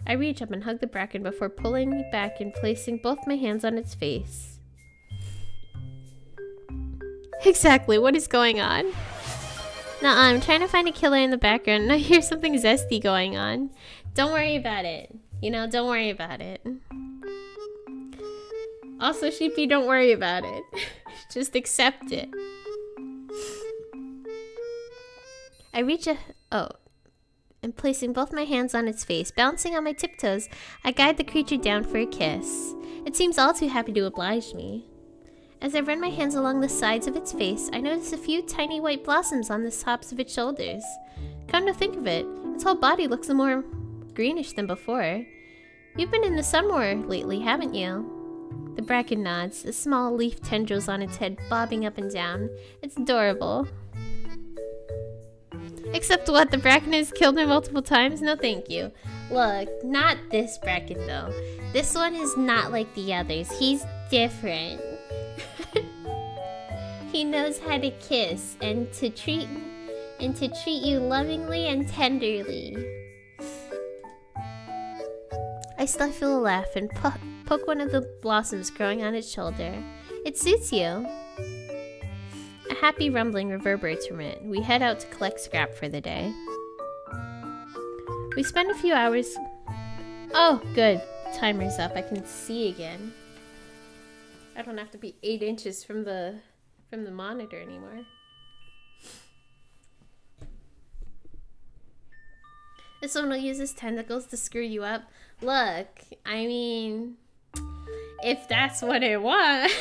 I reach up and hug the Bracken before pulling it back and placing both my hands on its face. Exactly, what is going on? Nuh-uh, I'm trying to find a killer in the background and I hear something zesty going on. Don't worry about it. You know, don't worry about it. Also, Sheepy, don't worry about it. Just accept it. I reach and placing both my hands on its face, bouncing on my tiptoes, I guide the creature down for a kiss. It seems all too happy to oblige me. As I run my hands along the sides of its face, I notice a few tiny white blossoms on the tops of its shoulders. Come to think of it, its whole body looks more greenish than before. You've been in the sun more lately, haven't you? The Bracken nods, the small leaf tendrils on its head bobbing up and down. It's adorable. Except what, the Bracken has killed him multiple times? No thank you. Look, not this Bracken though. This one is not like the others. He's different. He knows how to kiss and to treat you lovingly and tenderly. I stifle a laugh and poke one of the blossoms growing on its shoulder. It suits you. A happy rumbling reverberates from it. We head out to collect scrap for the day. We spend a few hours... Oh, good. Timer's up. I can see again. I don't have to be 8 inches from the monitor anymore. This one will use his tentacles to screw you up. Look, I mean, if that's what it was.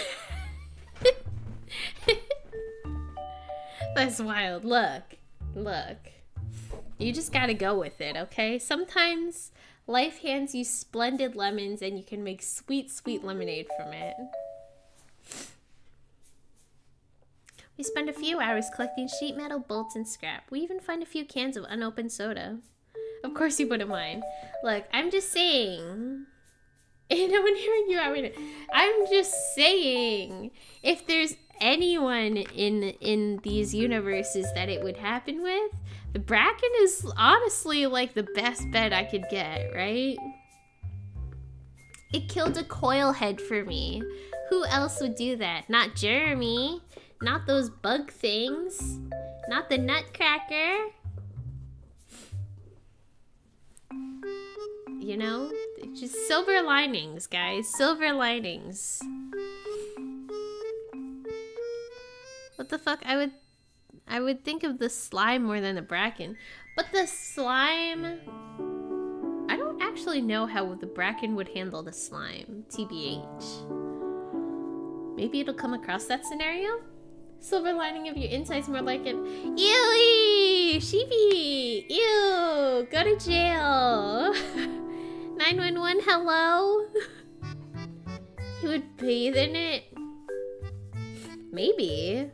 That's wild. Look. You just gotta go with it, okay? Sometimes life hands you splendid lemons and you can make sweet, sweet lemonade from it. We spend a few hours collecting sheet metal, bolts, and scrap. We even find a few cans of unopened soda. Of course you wouldn't mind. Look, I'm just saying. And no one hearing you out right now. I'm just saying. If there's anyone in these universes that it would happen with, the Bracken is honestly like the best bet I could get, right? It killed a coil head for me. Who else would do that? Not Jeremy. Not those bug things. Not the Nutcracker. You know? It's just silver linings, guys. Silver linings. What the fuck? I would think of the slime more than the Bracken. But the slime... I don't actually know how the Bracken would handle the slime. TBH. Maybe it'll come across that scenario? Silver lining of your inside's more like it. Ew! Sheepy! Ew! Go to jail! 911, hello? He would bathe in it? Maybe.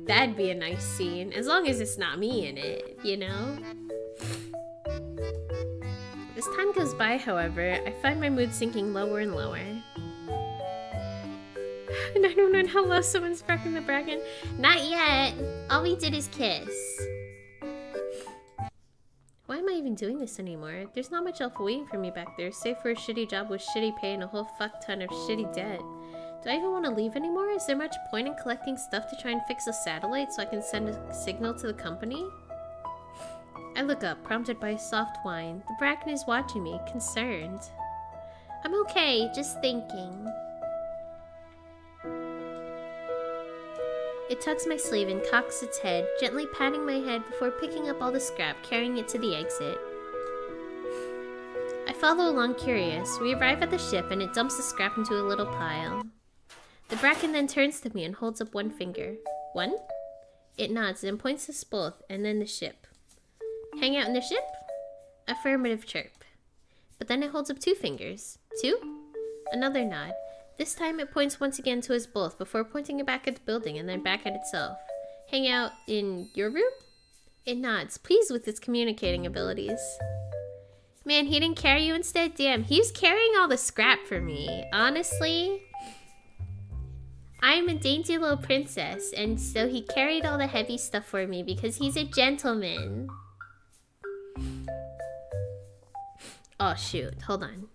That'd be a nice scene. As long as it's not me in it, you know? As time goes by, however, I find my mood sinking lower and lower. 911, hello, someone's wrecking the Bracken. Not yet. All we did is kiss. Why am I even doing this anymore? There's not much alpha waiting for me back there, save for a shitty job with shitty pay and a whole fuck ton of shitty debt. Do I even want to leave anymore? Is there much point in collecting stuff to try and fix a satellite so I can send a signal to the company? I look up, prompted by a soft whine. The Bracken is watching me, concerned. I'm okay, just thinking. It tugs my sleeve and cocks its head, gently patting my head before picking up all the scrap, carrying it to the exit. I follow along curious. We arrive at the ship and it dumps the scrap into a little pile. The Bracken then turns to me and holds up one finger. One? It nods and points to us both, and then the ship. Hang out in the ship? Affirmative chirp. But then it holds up 2 fingers. 2? Another nod. This time it points once again to us both before pointing it back at the building and then back at itself. Hang out in your room? It nods, pleased with its communicating abilities. Man, he didn't carry you instead? Damn, he's carrying all the scrap for me. Honestly, I'm a dainty little princess, and so he carried all the heavy stuff for me because he's a gentleman. Oh shoot, hold on.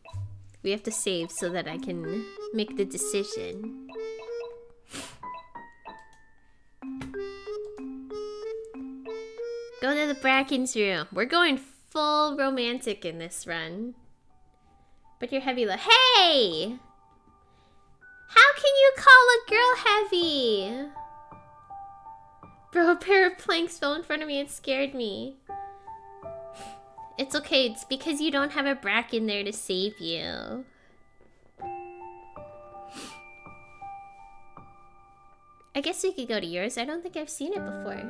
We have to save so that I can make the decision. Go to the Bracken's room. We're going full romantic in this run. But you're heavy though. Hey! How can you call a girl heavy? Bro, a pair of planks fell in front of me and scared me. It's okay, it's because you don't have a Bracken there to save you. I guess we could go to yours. I don't think I've seen it before.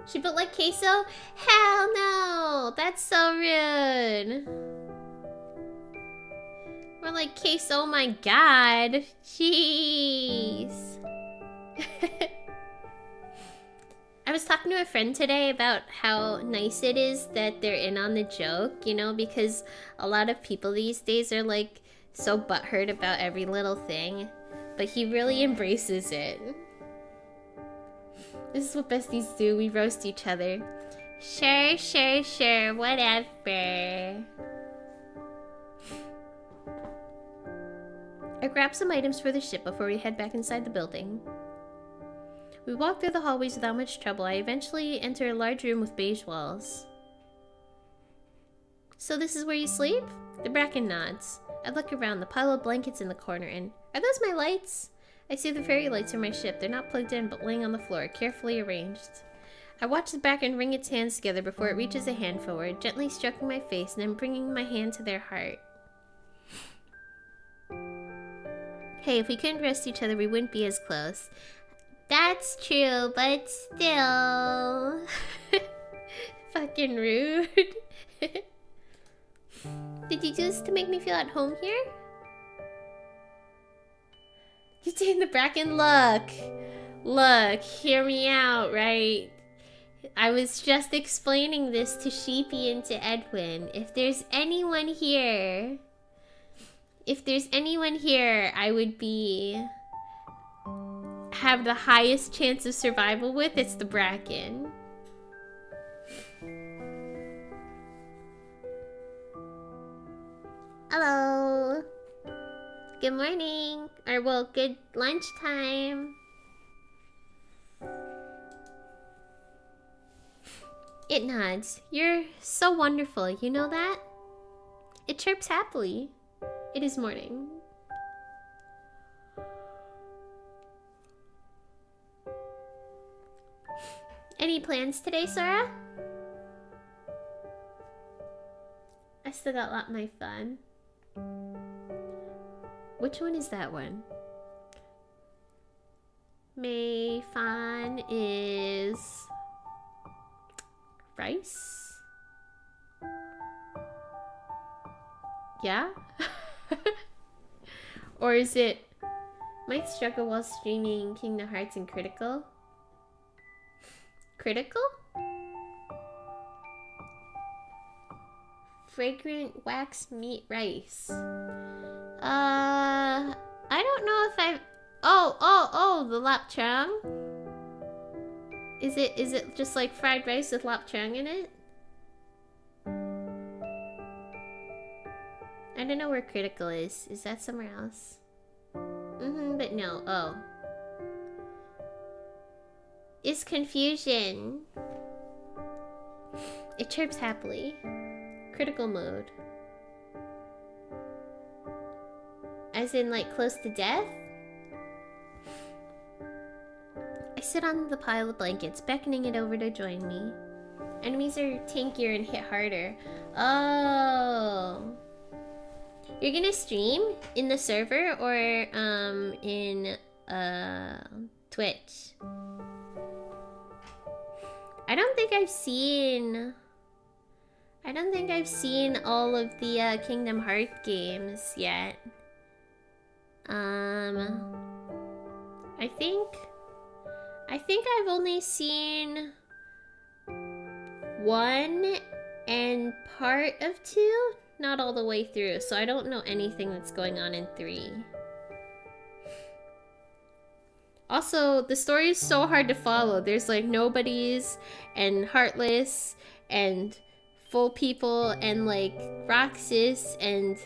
She built like queso? Hell no! That's so rude. We're like queso, oh my god. Jeez. I was talking to a friend today about how nice it is that they're in on the joke, you know, because a lot of people these days are like so butthurt about every little thing, but he really embraces it. This is what besties do. We roast each other. Sure, sure, sure. Whatever. I grabbed some items for the ship before we head back inside the building. We walked through the hallways without much trouble. I eventually enter a large room with beige walls. So this is where you sleep? The Bracken nods. I look around, the pile of blankets in the corner, and are those my lights? I see the fairy lights from my ship. They're not plugged in, but laying on the floor, carefully arranged. I watch the Bracken wring its hands together before it reaches a hand forward, gently stroking my face and then bringing my hand to their heart. Hey, if we couldn't roast each other, we wouldn't be as close. That's true, but still... Fucking rude. Did you do this to make me feel at home here? You tamed the Bracken? Look, hear me out, right? I was just explaining this to Sheepy and to Edwin. If there's anyone here, I would have the highest chance of survival with, it's the Bracken. Hello. Good morning. Or, well, good lunchtime. It nods. You're so wonderful, you know that? It chirps happily. It is morning. Any plans today, Sora? I still got a lot of my fun. Which one is that one? My fun is... rice? Yeah? Or is it... might struggle while streaming Kingdom Hearts and Critical? Critical? Fragrant wax meat rice. I don't know if I've... Oh, the lapchang? Is it just like fried rice with lapchang in it? I don't know where Critical is. Is that somewhere else? But no. Oh. It's confusion. It chirps happily. Critical mode. As in, like, close to death? I sit on the pile of blankets, beckoning it over to join me. Enemies are tankier and hit harder. Oh. You're gonna stream in the server or in Twitch? I don't think I've seen all of the Kingdom Hearts games yet. I think I've only seen 1 and part of 2, not all the way through, so I don't know anything that's going on in 3. Also, the story is so hard to follow. There's like nobodies and heartless and full people and like Roxas and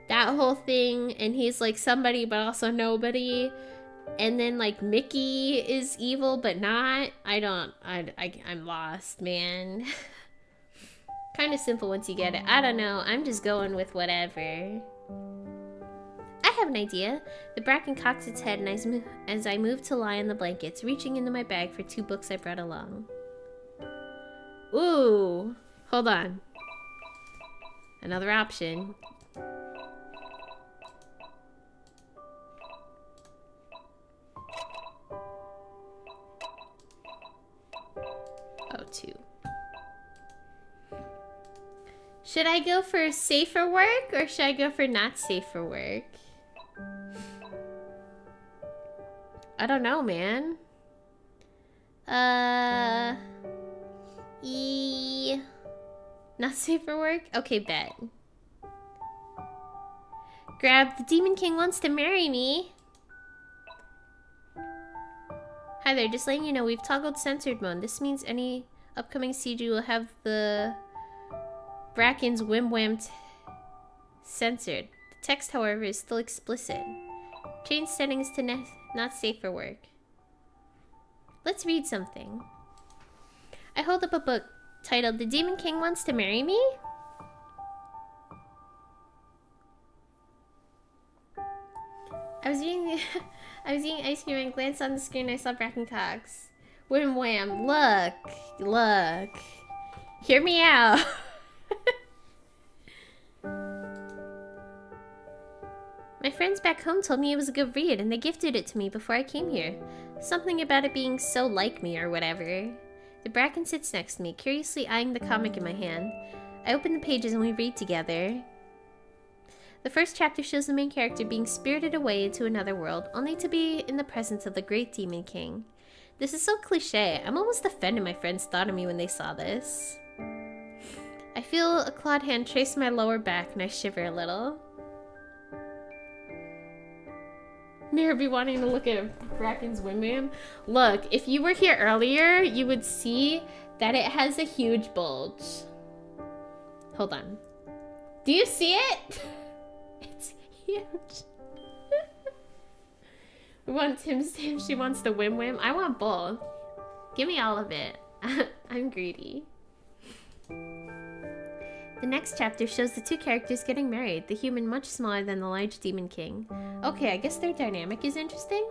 that whole thing, and he's like somebody but also nobody, and then like Mickey is evil but not. I'm lost, man. Kind of simple once you get it. I don't know, I'm just going with whatever. I have an idea. The Bracken cocks its head and as I move to lie on the blankets, reaching into my bag for 2 books I brought along. Ooh, hold on. Another option. Oh, 2. Should I go for safe for work or should I go for not safe for work? I don't know, man. Not safe for work? Okay, bet. Grab, the Demon King wants to marry me. Hi there, just letting you know we've toggled censored mode. This means any upcoming CG will have the Bracken's Whim Wham censored. The text, however, is still explicit. Change settings to not safe for work. Let's read something. I hold up a book titled The Demon King Wants to Marry Me? I was eating ice cream and glanced on the screen. I saw Bracken Cox. Whim wham. Look. Hear me out. My friends back home told me it was a good read and they gifted it to me before I came here. Something about it being so like me or whatever. The Bracken sits next to me, curiously eyeing the comic in my hand. I open the pages and we read together. The first chapter shows the main character being spirited away into another world, only to be in the presence of the great Demon King. This is so cliche. I'm almost offended my friends thought of me when they saw this. I feel a clawed hand trace my lower back and I shiver a little. Mirror be wanting to look at Bracken's Whim Wham. Look, if you were here earlier, you would see that it has a huge bulge. Hold on. Do you see it? It's huge. We want Tim's Tim. She wants the Whim Wham. I want both. Give me all of it. I'm greedy. The next chapter shows the two characters getting married, the human much smaller than the large Demon King. Okay, I guess their dynamic is interesting.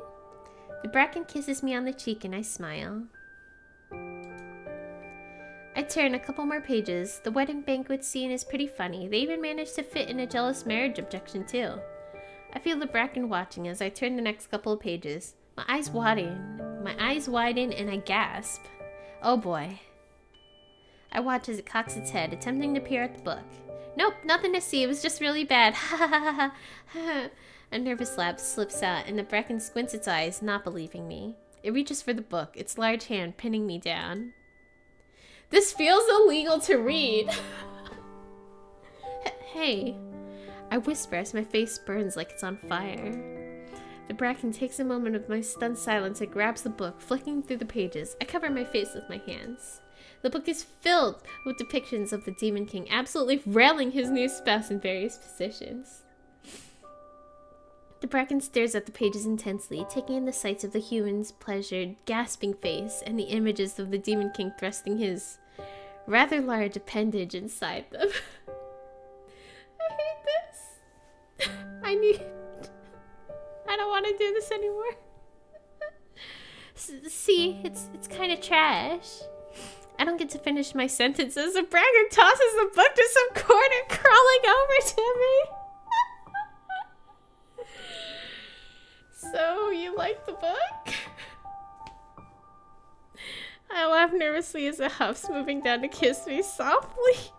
The Bracken kisses me on the cheek and I smile. I turn a couple more pages. The wedding banquet scene is pretty funny. They even managed to fit in a jealous marriage objection too. I feel the Bracken watching as I turn the next couple of pages. My eyes widen and I gasp. Oh boy. I watch as it cocks its head, attempting to peer at the book. Nope, nothing to see. It was just really bad. A nervous laugh slips out, and the Bracken squints its eyes, not believing me. It reaches for the book, its large hand pinning me down. This feels illegal to read. Hey. I whisper as my face burns like it's on fire. The Bracken takes a moment of my stunned silence and grabs the book, flicking through the pages. I cover my face with my hands. The book is filled with depictions of the Demon King absolutely railing his new spouse in various positions. The Bracken stares at the pages intensely, taking in the sights of the human's pleasured, gasping face and the images of the Demon King thrusting his rather large appendage inside them. I hate this. I don't want to do this anymore. See, it's kind of trash. I don't get to finish my sentences. The Bracken tosses the book to some corner, crawling over to me. So, you like the book? I laugh nervously as it huffs, moving down to kiss me softly.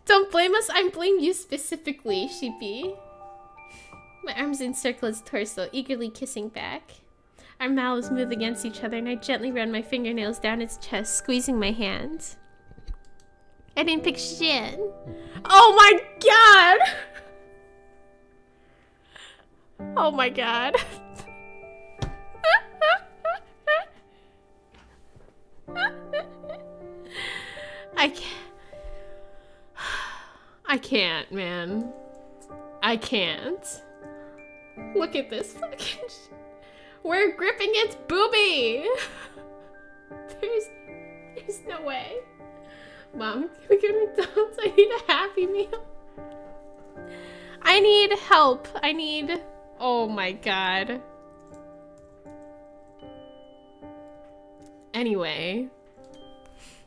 Don't blame us, I blame you specifically, sheepy. My arms encircle its torso, eagerly kissing back. Our mouths move against each other and I gently run my fingernails down its chest, squeezing my hands. I didn't pick shit. Oh my god! Oh my god. I can't, man. I can't. Look at this fucking We're gripping its boobie! There's no way. Mom, can we go to McDonald's? I need a Happy Meal. I need help. Oh my god. Anyway.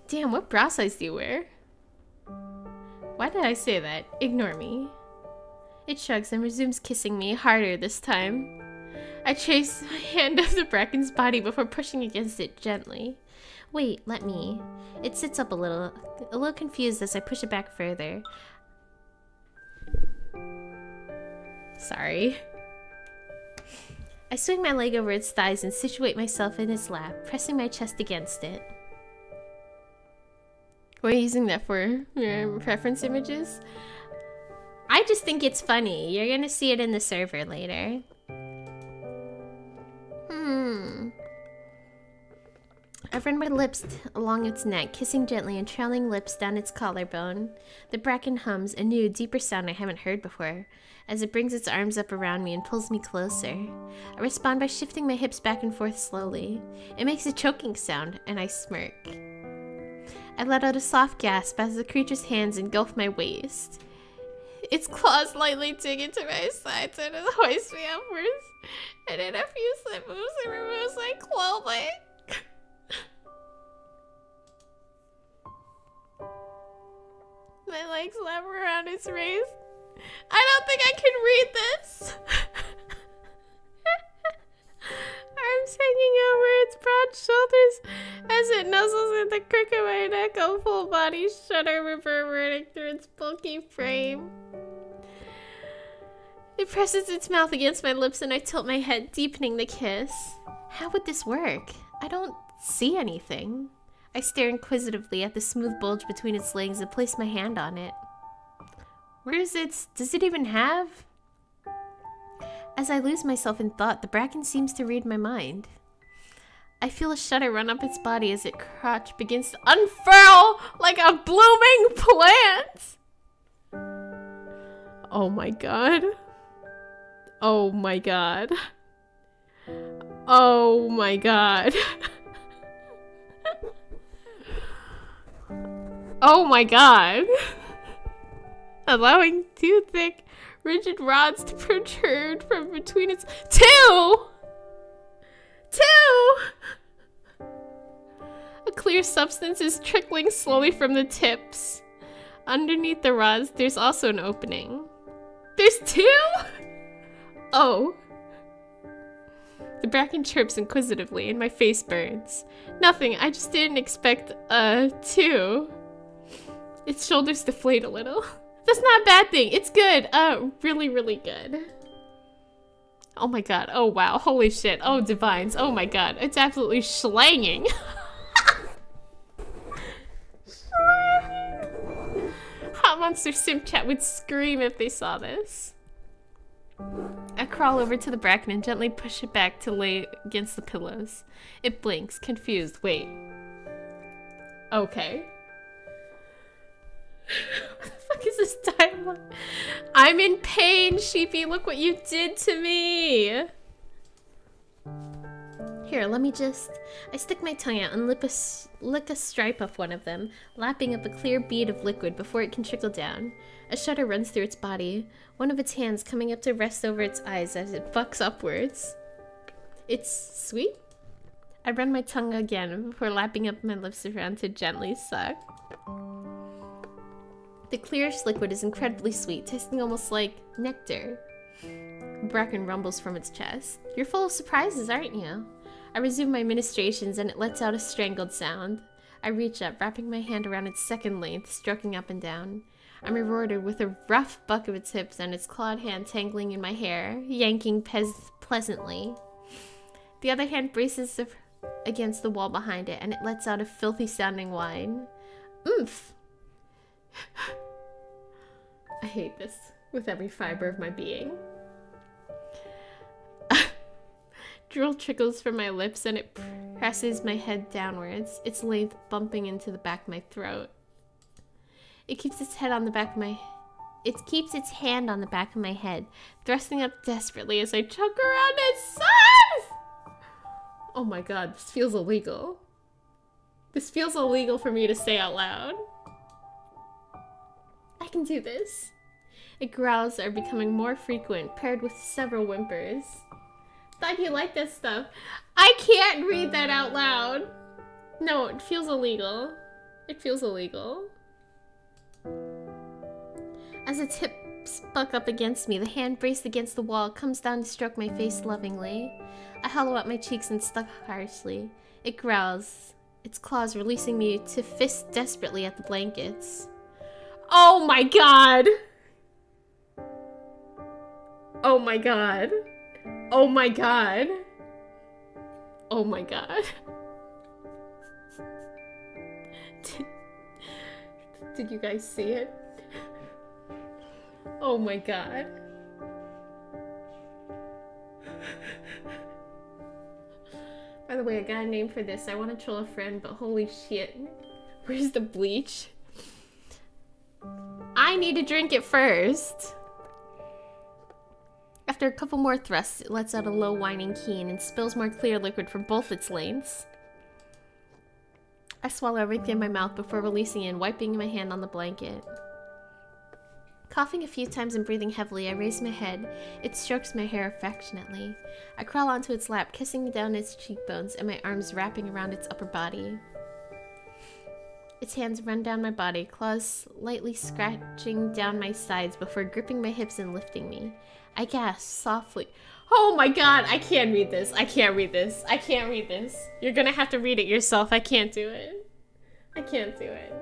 Damn, what bra size do you wear? Why did I say that? Ignore me. It shrugs and resumes kissing me, harder this time. I trace my hand up the Bracken's body before pushing against it gently. Wait, let me. It sits up a little confused as I push it back further. Sorry. I swing my leg over its thighs and situate myself in its lap, pressing my chest against it. What are you using that for? Your preference images? I just think it's funny. You're gonna see it in the server later. I've run my lips along its neck, kissing gently and trailing lips down its collarbone. The bracken hums, a new, deeper sound I haven't heard before, as it brings its arms up around me and pulls me closer. I respond by shifting my hips back and forth slowly. It makes a choking sound, and I smirk. I let out a soft gasp as the creature's hands engulf my waist. Its claws lightly dig into my sides and it hoists me upwards, and in a few slip moves it removes my clothing. My legs lap around its waist. I don't think I can read this. Arms hanging over its broad shoulders as it nuzzles in the crook of my neck, a full body shudder reverberating through its bulky frame. It presses its mouth against my lips and I tilt my head, deepening the kiss. How would this work? I don't see anything. I stare inquisitively at the smooth bulge between its legs and place my hand on it. Where is it? Does it even have? As I lose myself in thought, the bracken seems to read my mind. I feel a shudder run up its body as its crotch begins to unfurl like a blooming plant. Oh my god. Oh my god. Oh my god. Oh my god. Allowing two thick, rigid rods to protrude from between its two! A clear substance is trickling slowly from the tips. Underneath the rods, there's also an opening. There's two? Oh. The bracken chirps inquisitively and my face burns. Nothing, I just didn't expect two. Its shoulders deflate a little. That's not a bad thing. It's good. Really, really good. Oh my god. Oh wow. Holy shit. Oh, divines. Oh my god. It's absolutely schlanging. Hot Monster Sim Chat would scream if they saw this. I crawl over to the bracken and gently push it back to lay against the pillows. It blinks, confused. Wait. Okay. What the fuck is this dialogue? I'm in pain, Sheepy. Look what you did to me. Here, let me just... I stick my tongue out and lick a stripe off one of them, lapping up a clear bead of liquid before it can trickle down. A shudder runs through its body, one of its hands coming up to rest over its eyes as it bucks upwards. It's sweet? I run my tongue again before lapping up my lips around to gently suck. The clearish liquid is incredibly sweet, tasting almost like nectar. Bracken rumbles from its chest. You're full of surprises, aren't you? I resume my ministrations and it lets out a strangled sound. I reach up, wrapping my hand around its second length, stroking up and down. I'm rewarded with a rough buck of its hips and its clawed hand tangling in my hair, yanking pleasantly. The other hand braces against the wall behind it and it lets out a filthy sounding whine. Oomph! I hate this with every fiber of my being. Drool trickles from my lips and it presses my head downwards, its length bumping into the back of my throat. It keeps its hand on the back of my head, thrusting up desperately as I choke around its sides. Oh my god, this feels illegal. This feels illegal for me to say out loud. I can do this. Its growls are becoming more frequent, paired with several whimpers. Thought you liked this stuff. I can't read that out loud. No, it feels illegal. It feels illegal. As its hips buck up against me, the hand braced against the wall comes down to stroke my face lovingly. I hollow out my cheeks and suck harshly. It growls, its claws releasing me to fist desperately at the blankets. Oh my god! Oh my god. Oh my god. Oh my god. Did you guys see it? Oh my god. By the way, I got a name for this. I want to troll a friend, but holy shit. Where's the bleach? I need to drink it first. After a couple more thrusts, it lets out a low whining keen and spills more clear liquid from both its lengths. I swallow everything in my mouth before releasing it and wiping my hand on the blanket. Coughing a few times and breathing heavily, I raise my head. It strokes my hair affectionately. I crawl onto its lap, kissing me down its cheekbones and my arms wrapping around its upper body. Its hands run down my body, claws lightly scratching down my sides before gripping my hips and lifting me. I gasp softly. Oh my god, I can't read this. I can't read this. I can't read this. You're gonna have to read it yourself. I can't do it. I can't do it.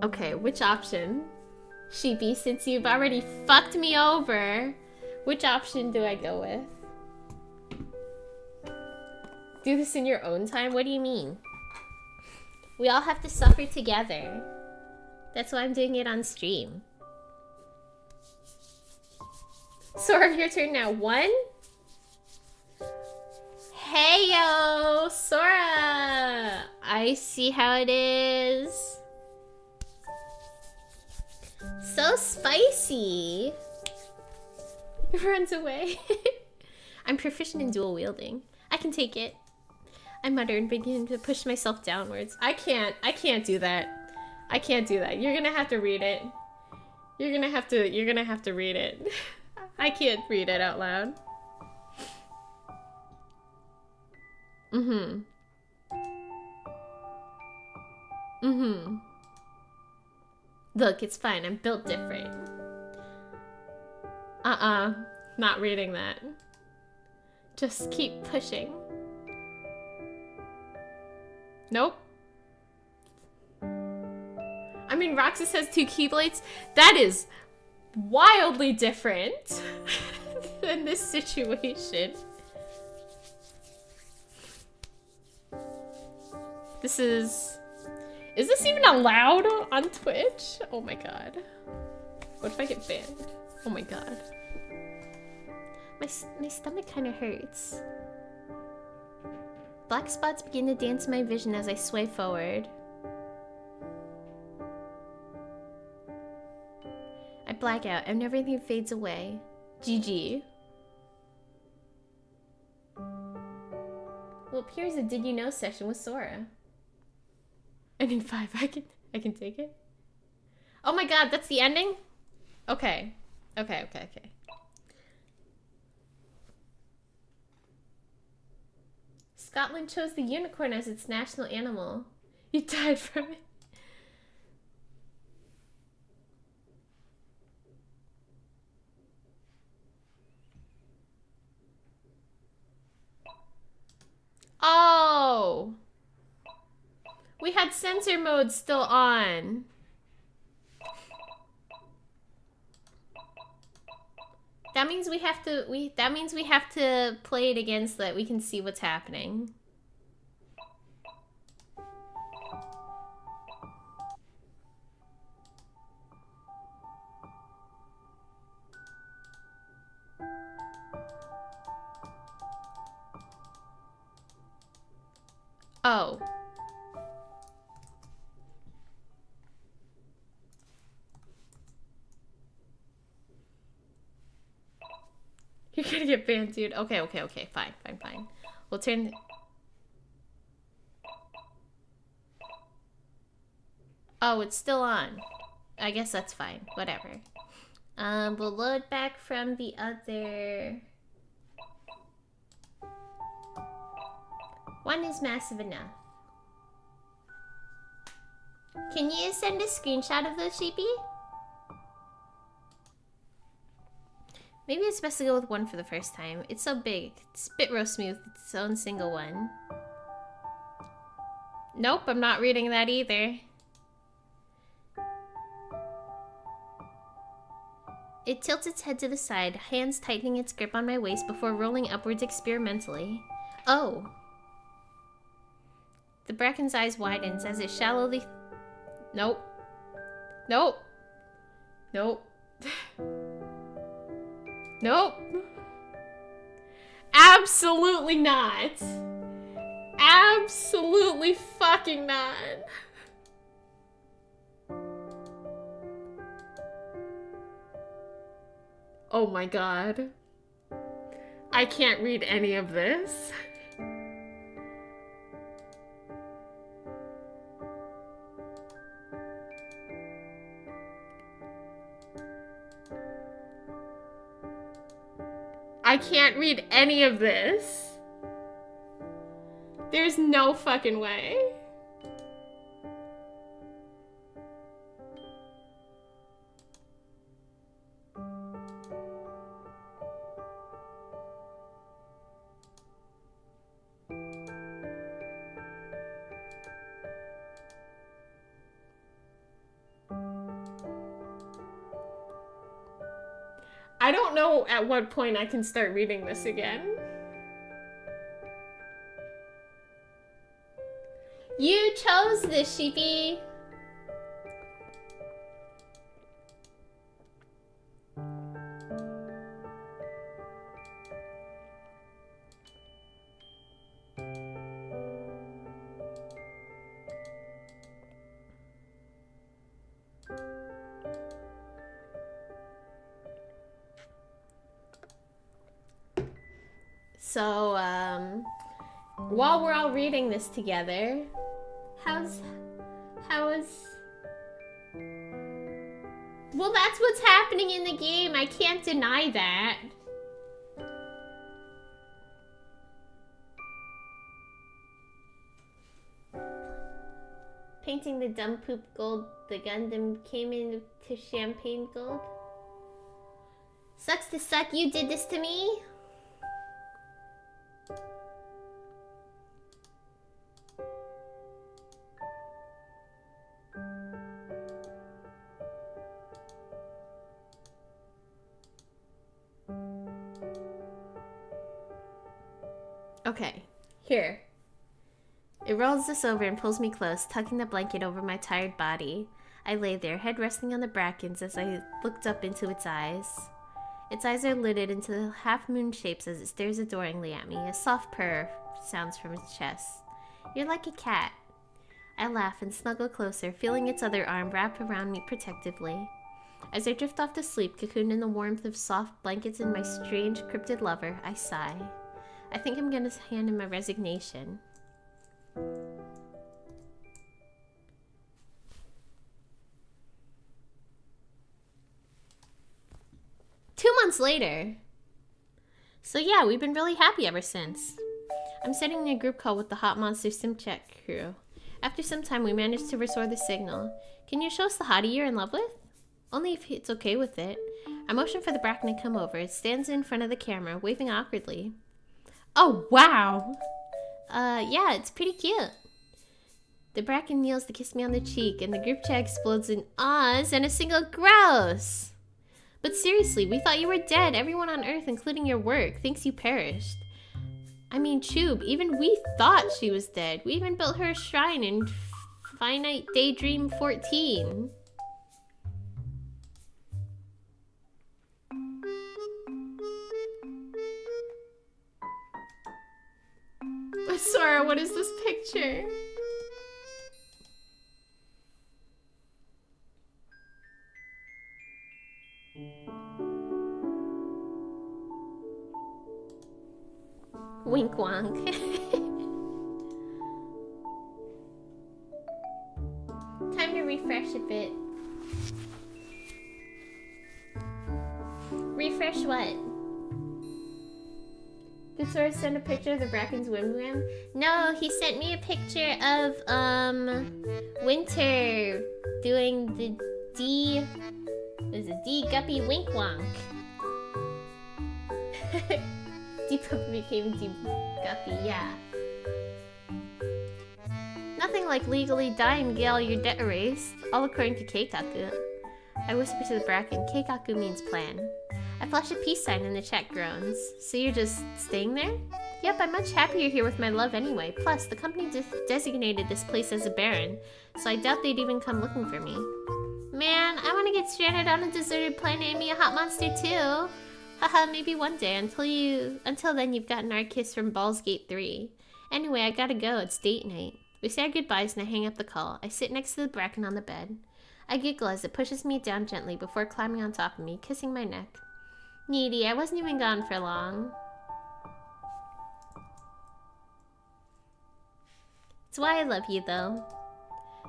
Okay, which option? Sheepy, since you've already fucked me over, which option do I go with? Do this in your own time? What do you mean? We all have to suffer together. That's why I'm doing it on stream. Sora, your turn now. 1. Heyo, Sora! I see how it is. So spicy. He runs away. I'm proficient in dual wielding. I can take it. I mutter and begin to push myself downwards. I can't do that. I can't do that. You're gonna have to read it. You're gonna have to read it. I can't read it out loud. Look, it's fine. I'm built different. Not reading that. Just keep pushing. Nope. I mean, Roxas has 2 keyblades. That is wildly different than this situation. This is this even allowed on Twitch? Oh my god. What if I get banned? Oh my god. My stomach kind of hurts. Black spots begin to dance in my vision as I sway forward. I black out and everything fades away. GG. Well, here's a Did You Know session with Sora. And in 5, I can take it. Oh my god, that's the ending? Okay. Okay. Scotland chose the unicorn as its national animal. You died from it. Oh! We had censor mode still on. That means we have to play it again so that we can see what's happening. Oh. You're gonna get banned, dude. Okay. Fine. We'll turn... Oh, it's still on. I guess that's fine. Whatever. We'll load back from the other... 1 is massive enough. Can you send a screenshot of those, Sheepy? Maybe it's best to go with 1 for the first time. It's so big. It's bit row smooth. It's its own single one. Nope, I'm not reading that either. It tilts its head to the side, hands tightening its grip on my waist before rolling upwards experimentally. Oh. The Bracken's eyes widens as it shallowly... Nope. Nope. Nope. Nope. Absolutely not. Absolutely fucking not. Oh my god. I can't read any of this. I can't read any of this. There's no fucking way. I don't know at what point I can start reading this again. You chose this, sheepy. So, while we're all reading this together, how is... Well, that's what's happening in the game. I can't deny that. Painting the dumb poop gold, the Gundam came into champagne gold. Sucks to suck, you did this to me? Okay, here. It rolls this over and pulls me close, tucking the blanket over my tired body. I lay there, head resting on the brackens as I looked up into its eyes. Its eyes are lidded into half-moon shapes as it stares adoringly at me. A soft purr sounds from its chest. You're like a cat. I laugh and snuggle closer, feeling its other arm wrap around me protectively. As I drift off to sleep, cocooned in the warmth of soft blankets and my strange, cryptid lover, I sigh. I think I'm gonna hand in my resignation. 2 months later. So yeah, we've been really happy ever since. I'm sitting in a group call with the Hot Monster Simcheck crew. After some time, we managed to restore the signal. Can you show us the hottie you're in love with? Only if it's okay with it. I motion for the Bracken to come over. It stands in front of the camera, waving awkwardly. Oh, wow! Yeah, it's pretty cute. The Bracken kneels to kiss me on the cheek, and the group chat explodes in ahs and a single gross! But seriously, we thought you were dead. Everyone on Earth, including your work, thinks you perished. I mean, Chube, even we thought she was dead. We even built her a shrine in Finite Daydream 14. Sora, what is this picture? Wink wonk. Time to refresh a bit. Refresh what? Did Sora send a picture of the Bracken's wigwam? No, he sent me a picture of, Winter doing the D... There's a D Guppy Wink Wonk. D Puppy became D Guppy, yeah. Nothing like legally dying to get all your debt erased, all according to Keikaku. I whisper to the Bracken, Keikaku means plan. I flash a peace sign and the chat groans. So you're just staying there? Yep, I'm much happier here with my love anyway. Plus, the company designated this place as a barren, so I doubt they'd even come looking for me. Man, I want to get stranded on a deserted planet and be a hot monster too. Haha, maybe one day. Until then, you've gotten our kiss from Baldur's Gate 3. Anyway, I gotta go. It's date night. We say our goodbyes and I hang up the call. I sit next to the bracken on the bed. I giggle as it pushes me down gently before climbing on top of me, kissing my neck. Needy, I wasn't even gone for long. It's why I love you, though.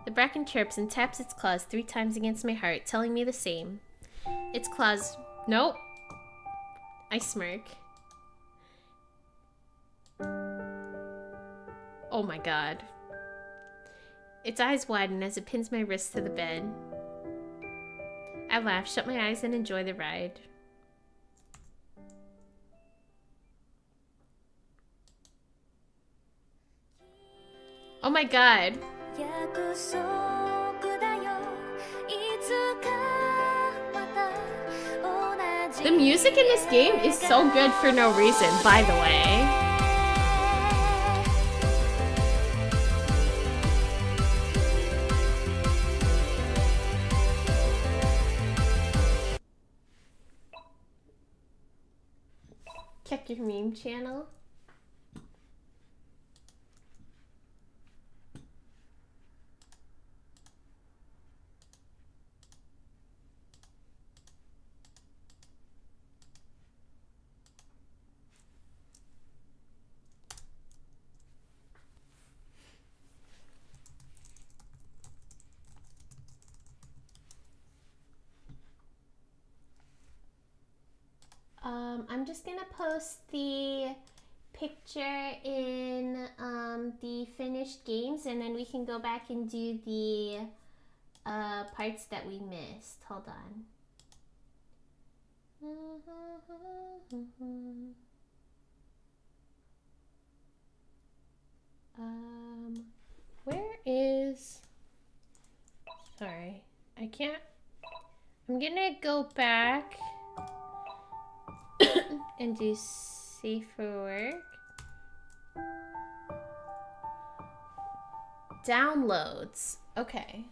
The bracken chirps and taps its claws 3 times against my heart, telling me the same. Its claws... Nope. I smirk. Oh my god. Its eyes widen as it pins my wrist to the bed. I laugh, shut my eyes, and enjoy the ride. Oh my god. The music in this game is so good for no reason, by the way. Check your meme channel. I'm just gonna post the picture in the finished games, and then we can go back and do the parts that we missed. Hold on. Where is... Sorry, I can't... I'm gonna go back and do safer work. Downloads. Okay.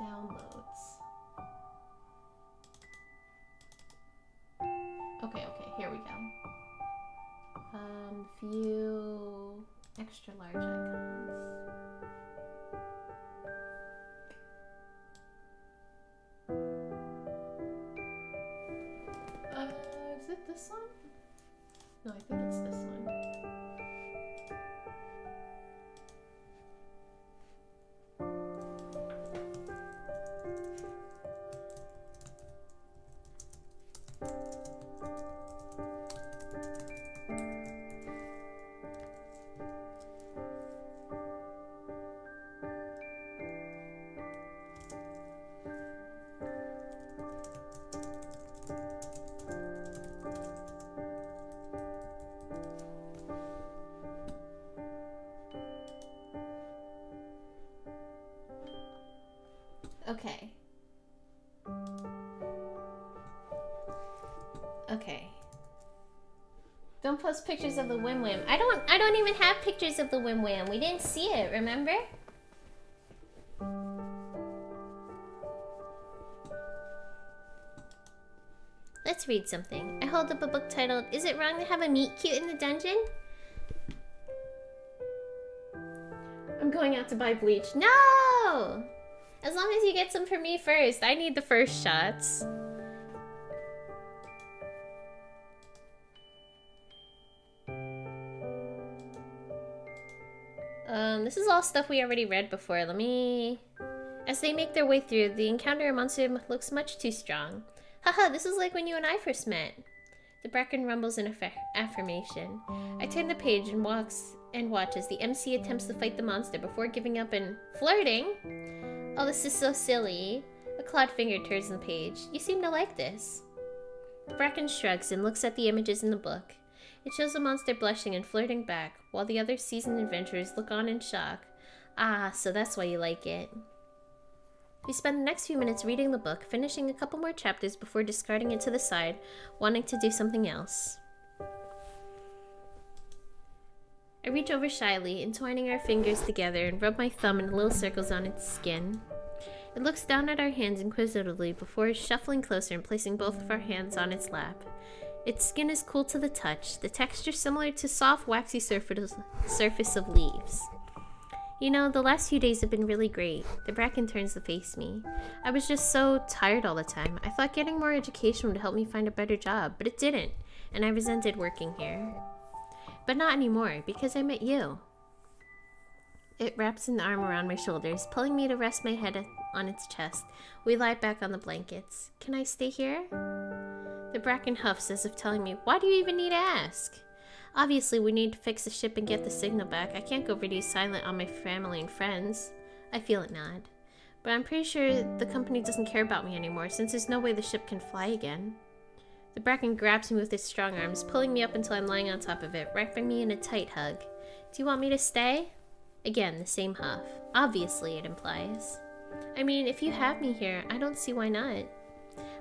Downloads. Okay, here we go. View extra large icons. Is it this one? No, I think it's this one. Okay. Don't post pictures of the Wim Wim. I don't even have pictures of the Wim Wim. We didn't see it, remember? Let's read something. I hold up a book titled, Is It Wrong to Have a Meet Cute in the Dungeon? I'm going out to buy bleach. No! As long as you get some for me first. I need the first shots. This is all stuff we already read before. As they make their way through, they encounter a monster that looks much too strong. Haha, this is like when you and I first met. The bracken rumbles in affirmation. I turn the page and watch as the MC attempts to fight the monster before giving up and flirting. Oh, this is so silly. A clawed finger turns the page. You seem to like this. The bracken shrugs and looks at the images in the book. It shows the monster blushing and flirting back, while the other seasoned adventurers look on in shock. Ah, so that's why you like it. We spend the next few minutes reading the book, finishing a couple more chapters before discarding it to the side, wanting to do something else. I reach over shyly, entwining our fingers together and rub my thumb in little circles on its skin. It looks down at our hands inquisitively before shuffling closer and placing both of our hands on its lap. Its skin is cool to the touch, the texture similar to soft, waxy surface of leaves. You know, the last few days have been really great. The Bracken turns to face me. I was just so tired all the time. I thought getting more education would help me find a better job, but it didn't, and I resented working here. But not anymore, because I met you. It wraps an arm around my shoulders, pulling me to rest my head on its chest. We lie back on the blankets. Can I stay here? The Bracken huffs as if telling me, why do you even need to ask? Obviously, we need to fix the ship and get the signal back. I can't go really silent on my family and friends. I feel it nod. But I'm pretty sure the company doesn't care about me anymore, since there's no way the ship can fly again. The Bracken grabs me with its strong arms, pulling me up until I'm lying on top of it, wrapping me in a tight hug. Do you want me to stay? Again, the same huff. Obviously, it implies. I mean, if you have me here, I don't see why not.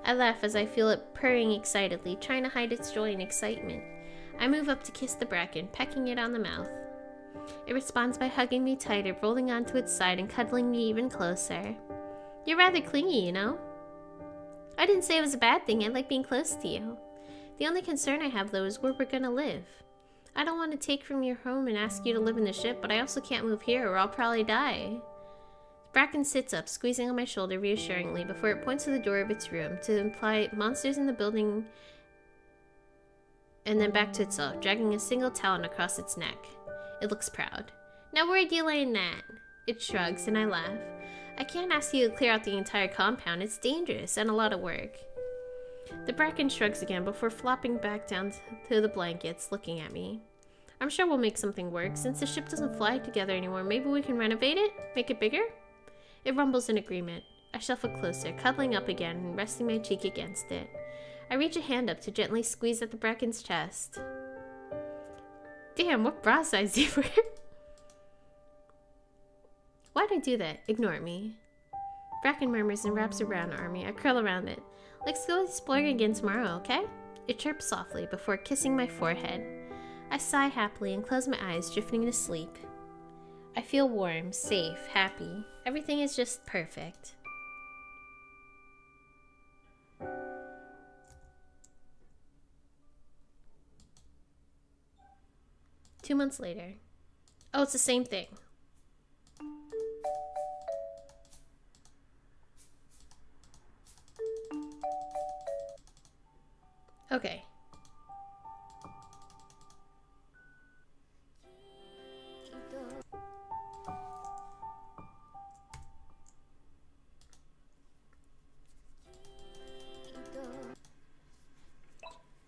I laugh as I feel it purring excitedly, trying to hide its joy and excitement. I move up to kiss the Bracken, pecking it on the mouth. It responds by hugging me tighter, rolling onto its side and cuddling me even closer. You're rather clingy, you know? I didn't say it was a bad thing. I like being close to you. The only concern I have, though, is where we're gonna live. I don't want to take from your home and ask you to live in the ship, but I also can't move here or I'll probably die. Bracken sits up, squeezing on my shoulder reassuringly before it points to the door of its room to imply monsters in the building, and then back to itself, dragging a single talon across its neck. It looks proud. Now where'd you land that? It shrugs, and I laugh. I can't ask you to clear out the entire compound. It's dangerous and a lot of work. The Bracken shrugs again before flopping back down to the blankets, looking at me. I'm sure we'll make something work. Since the ship doesn't fly together anymore, maybe we can renovate it? Make it bigger? It rumbles in agreement. I shuffle closer, cuddling up again and resting my cheek against it. I reach a hand up to gently squeeze at the Bracken's chest. Damn, what bra size do you wear? Why'd I do that? Ignore me. Bracken murmurs and wraps around Army. I curl around it. Let's go exploring again tomorrow, okay? It chirps softly before kissing my forehead. I sigh happily and close my eyes, drifting to sleep. I feel warm, safe, happy. Everything is just perfect. Two months later. Oh, it's the same thing. Okay.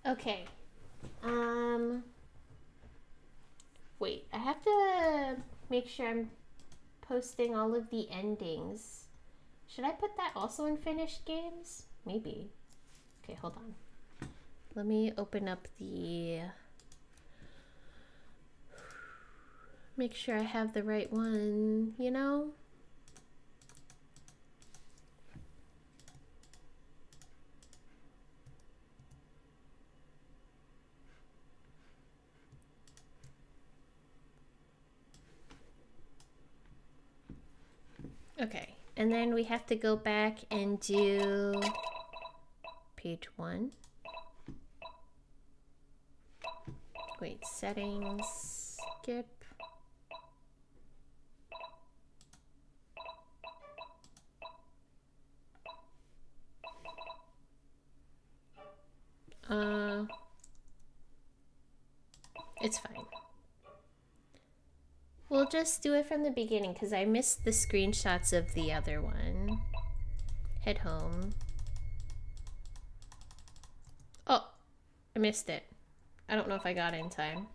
Okay. Wait, I have to make sure I'm posting all of the endings. Should I put that also in finished games? Maybe. Okay, hold on. Let me open up the... Make sure I have the right one, you know? Okay, and then we have to go back and do page 1. Wait, settings, skip. It's fine. We'll just do it from the beginning because I missed the screenshots of the other one. Head home. Oh, I missed it. I don't know if I got it in time.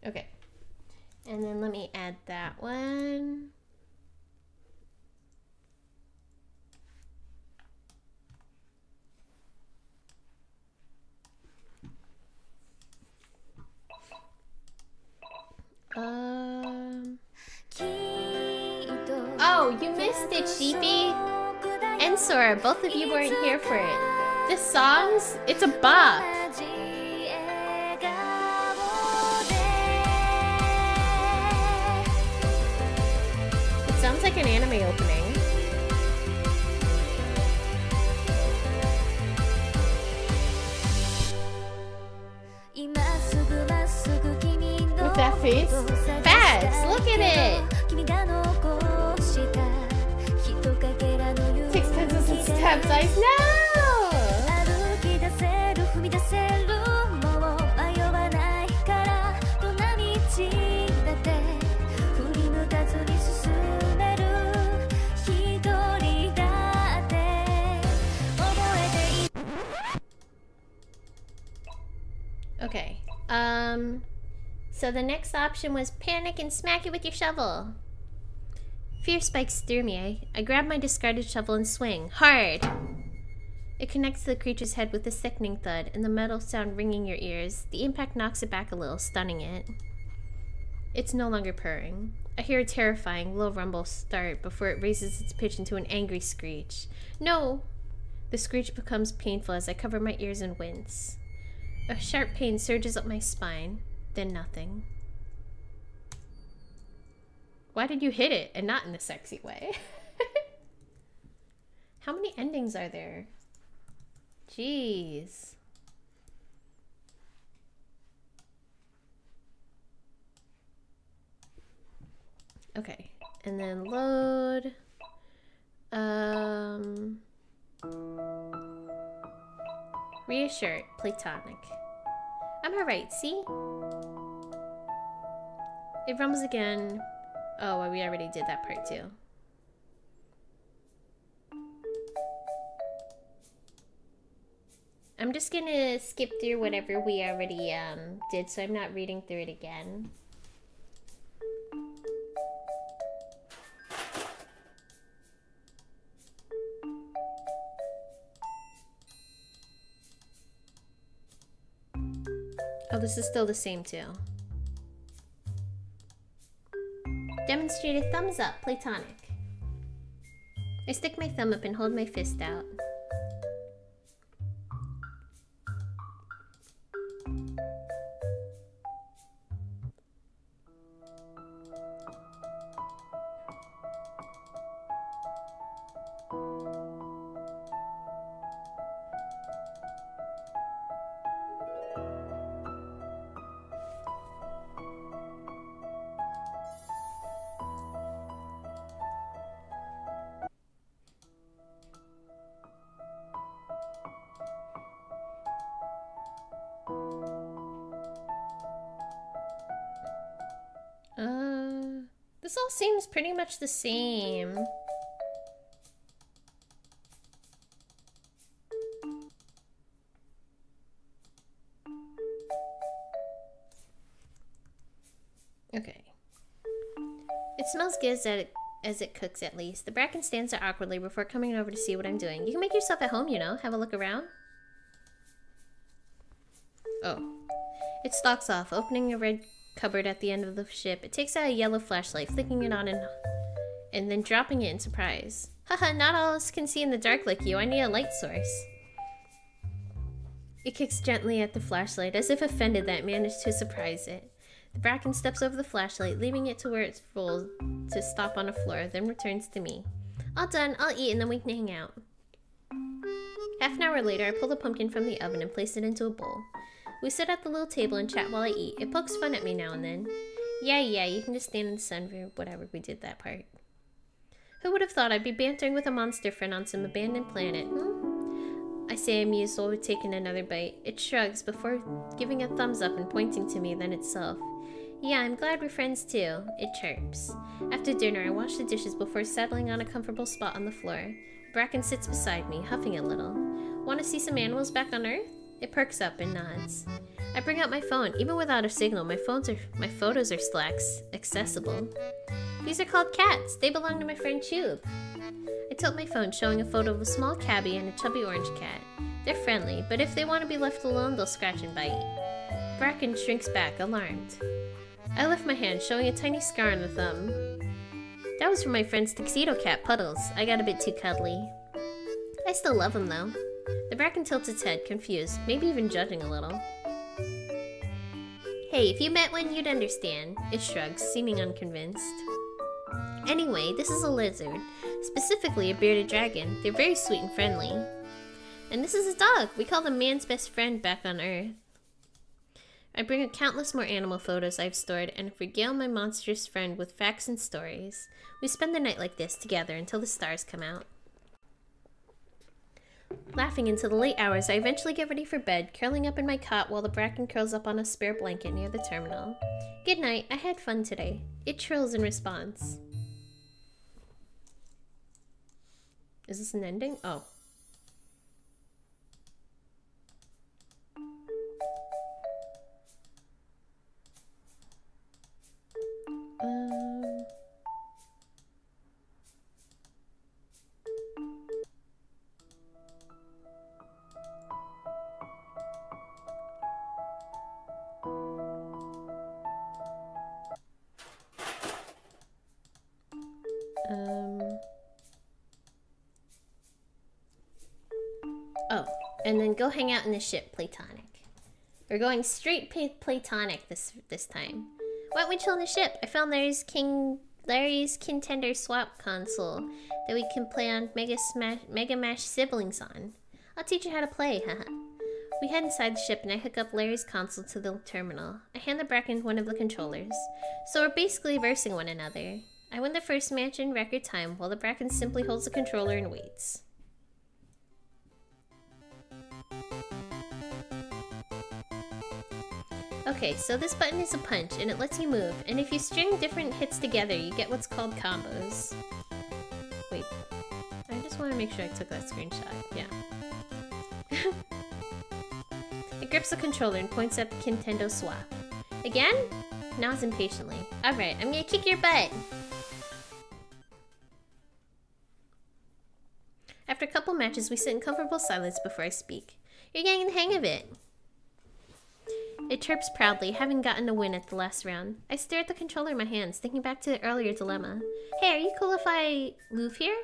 Okay. And then let me add that one. Oh, you missed it, Sheepy! And Sora, both of you weren't here for it. The songs, it's a bop! an anime opening. With that face? Fast! Look at it! Takes tens and steps, I know! Okay, so the next option was panic and smack it with your shovel. Fear spikes through me. I grab my discarded shovel and swing. Hard! It connects to the creature's head with a sickening thud, and the metal sound ringing your ears. The impact knocks it back a little, stunning it. It's no longer purring. I hear a terrifying, low rumble start before it raises its pitch into an angry screech. No! The screech becomes painful as I cover my ears and wince. A sharp pain surges up my spine, then nothing. Why did you hit it and not in a sexy way? How many endings are there? Jeez. Okay, and then load. Reassured, platonic. I'm alright, see? It rumbles again. Oh, well, we already did that part too. I'm just gonna skip through whatever we already did, so I'm not reading through it again. Oh, this is still the same too. Demonstrate a thumbs up, platonic. I stick my thumb up and hold my fist out. This all seems pretty much the same. Okay. It smells good as it cooks, at least. The Bracken stands there awkwardly before coming over to see what I'm doing. You can make yourself at home, you know. Have a look around. Oh. It stalks off, opening a red cupboard at the end of the ship. It takes out a yellow flashlight, flicking it on and then dropping it in surprise. Haha, not all of us can see in the dark like you. I need a light source. It kicks gently at the flashlight, as if offended that it managed to surprise it. The Bracken steps over the flashlight, leaving it to where it's full to stop on the floor, then returns to me. All done, I'll eat and then we can hang out. Half an hour later, I pull the pumpkin from the oven and place it into a bowl. We sit at the little table and chat while I eat. It pokes fun at me now and then. Yeah, you can just stand in the sun for whatever, we did that part. Who would have thought I'd be bantering with a monster friend on some abandoned planet, I say, amused while we're taking another bite. It shrugs before giving a thumbs up and pointing to me, then itself. Yeah, I'm glad we're friends too. It chirps. After dinner, I wash the dishes before settling on a comfortable spot on the floor. Bracken sits beside me, huffing a little. Want to see some animals back on Earth? It perks up and nods. I bring out my phone. Even without a signal, my photos are still accessible. These are called cats. They belong to my friend Tube. I tilt my phone, showing a photo of a small cabbie and a chubby orange cat. They're friendly, but if they want to be left alone, they'll scratch and bite. Bracken shrinks back, alarmed. I lift my hand, showing a tiny scar on the thumb. That was from my friend's tuxedo cat, Puddles. I got a bit too cuddly. I still love him, though. The Bracken tilts its head, confused, maybe even judging a little. Hey, if you met one, you'd understand. It shrugs, seeming unconvinced. Anyway, this is a lizard, specifically a bearded dragon. They're very sweet and friendly. And this is a dog. We call them man's best friend back on Earth. I bring countless more animal photos I've stored and regale my monstrous friend with facts and stories. We spend the night like this together until the stars come out. Laughing into the late hours, I eventually get ready for bed, curling up in my cot while the Bracken curls up on a spare blanket near the terminal. Good night, I had fun today. It trills in response. Is this an ending? Oh. Oh, and then go hang out in the ship, Platonic. We're going straight Platonic this time. Why don't we chill in the ship? I found Larry's Contender Swap console that we can play on Mega Mash Siblings on. I'll teach you how to play, haha. We head inside the ship and I hook up Larry's console to the terminal. I hand the Bracken one of the controllers. So we're basically versing one another. I win the first match in record time while the Bracken simply holds the controller and waits. Okay, so this button is a punch, and it lets you move, and if you string different hits together, you get what's called combos. Wait, I just want to make sure I took that screenshot, yeah. It grips the controller and points at the Nintendo Swap. Again? Nods impatiently. Alright, I'm gonna kick your butt! After a couple matches, we sit in comfortable silence before I speak. You're getting the hang of it! It chirps proudly, having gotten a win at the last round. I stare at the controller in my hands, thinking back to the earlier dilemma. Hey, are you cool if I move here?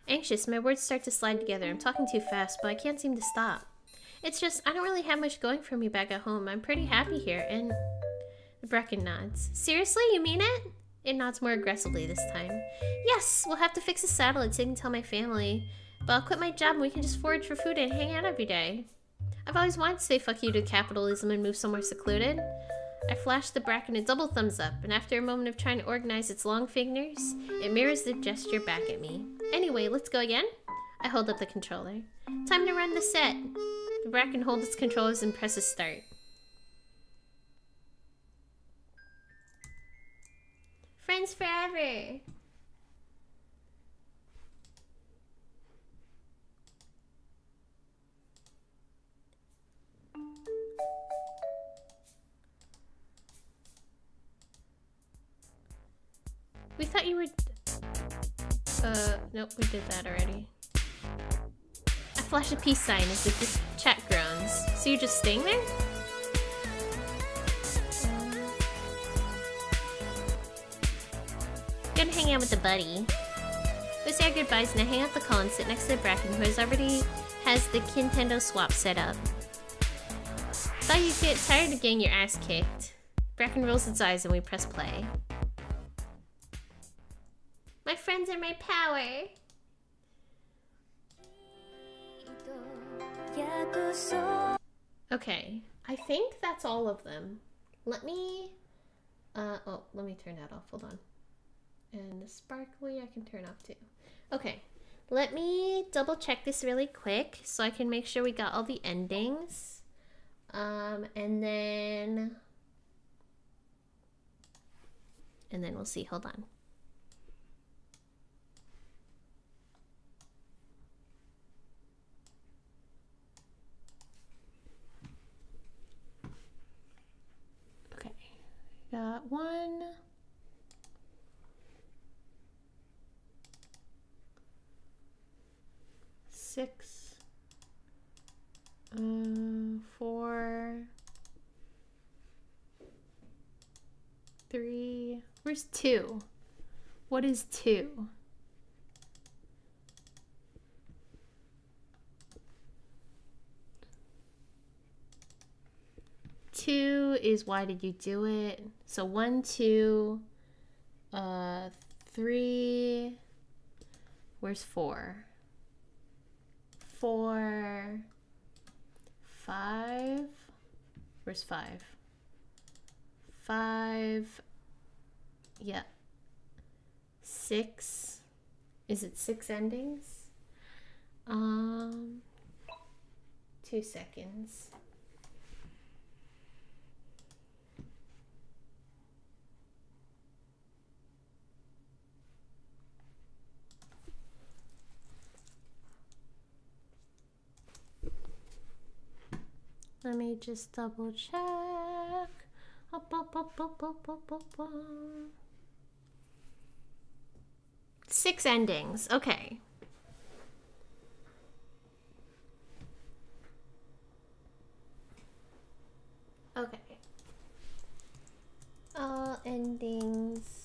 Anxious, my words start to slide together. I'm talking too fast, but I can't seem to stop. It's just, I don't really have much going for me back at home. I'm pretty happy here, and... The Bracken nods. Seriously, you mean it? It nods more aggressively this time. Yes, we'll have to fix the satellite so I can tell my family. But I'll quit my job and we can just forage for food and hang out every day. I've always wanted to say fuck you to capitalism and move somewhere secluded. I flash the Bracken a double thumbs up, and after a moment of trying to organize its long fingers, it mirrors the gesture back at me. Anyway, let's go again? I hold up the controller. Time to run the set. The Bracken holds its controllers and presses start. Friends forever! We thought you were... nope, we did that already. I flash a peace sign as the chat groans. So you're just staying there? Gonna hang out with the buddy. We say our goodbyes and I hang up the call and sit next to the Bracken who already has the Nintendo Swap set up. Thought you'd get tired of getting your ass kicked. Bracken rolls its eyes and we press play. My friends are my power. Okay, I think that's all of them. Let me, let me turn that off, hold on. And the sparkly I can turn off too. Okay, let me double check this really quick so I can make sure we got all the endings. And then we'll see, hold on. Got 1, 6, 4, 3. Where's 2? What is 2? Two is why did you do it? So 1, 2, 3. Where's 4? 4. 5. Where's 5? 5. Yeah. 6. Is it 6 endings? 2 seconds. Let me just double check. 6 endings. Okay. Okay. All endings.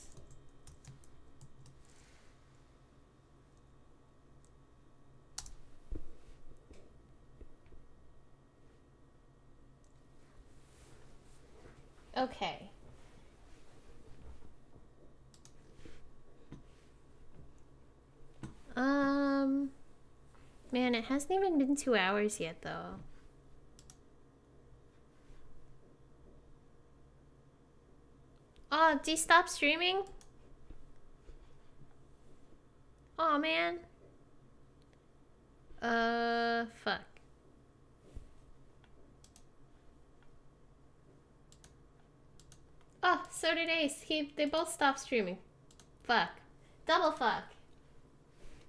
Okay. Man, it hasn't even been 2 hours yet, though. Oh, do you stop streaming? Oh, man. Fuck. Oh, so did Ace. They both stopped streaming. Fuck. Double fuck.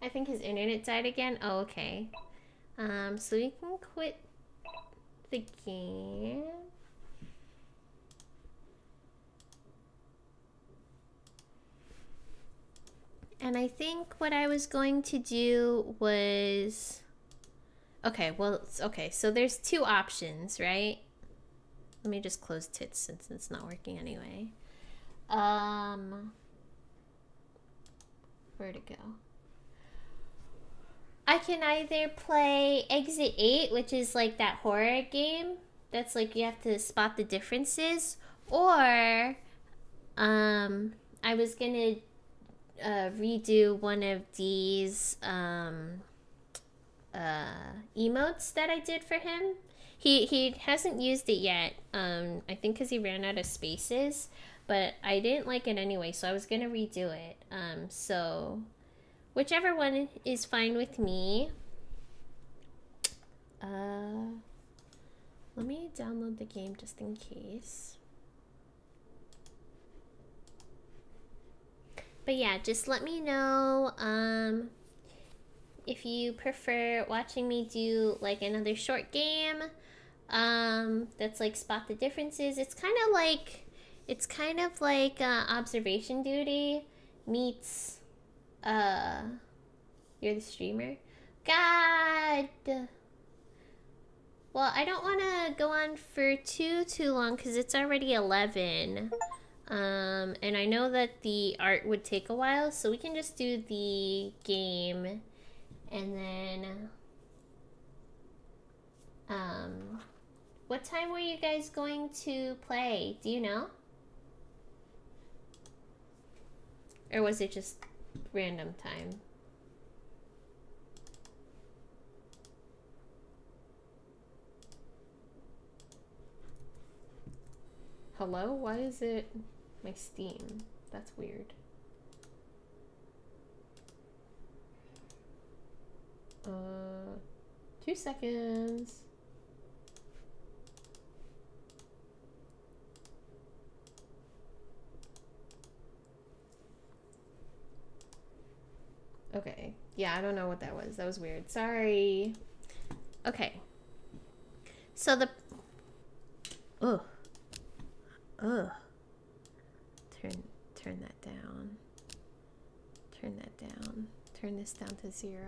I think his internet died again. Oh, okay. So we can quit the game. And I think what I was going to do was... Okay, well, okay, so there's 2 options, right? Let me just close tits since it's not working anyway. Where'd it go? I can either play Exit 8, which is like that horror game. That's like you have to spot the differences. Or, I was gonna redo one of these emotes that I did for him. He hasn't used it yet, I think because he ran out of spaces, but I didn't like it anyway, so I was gonna redo it. So whichever one is fine with me. Let me download the game just in case. But yeah, just let me know if you prefer watching me do like another short game that's like spot the differences. It's kind of like observation duty meets you're the streamer. God. Well, I don't want to go on for too long because it's already 11. And I know that the art would take a while, so we can just do the game and then what time were you guys going to play? Do you know? Or was it just random time? Hello? Why is it my Steam? That's weird. 2 seconds. Okay. Yeah, I don't know what that was. That was weird. Sorry. Okay. So the... Ugh. Ugh. Turn that down. Turn that down. Turn this down to 0.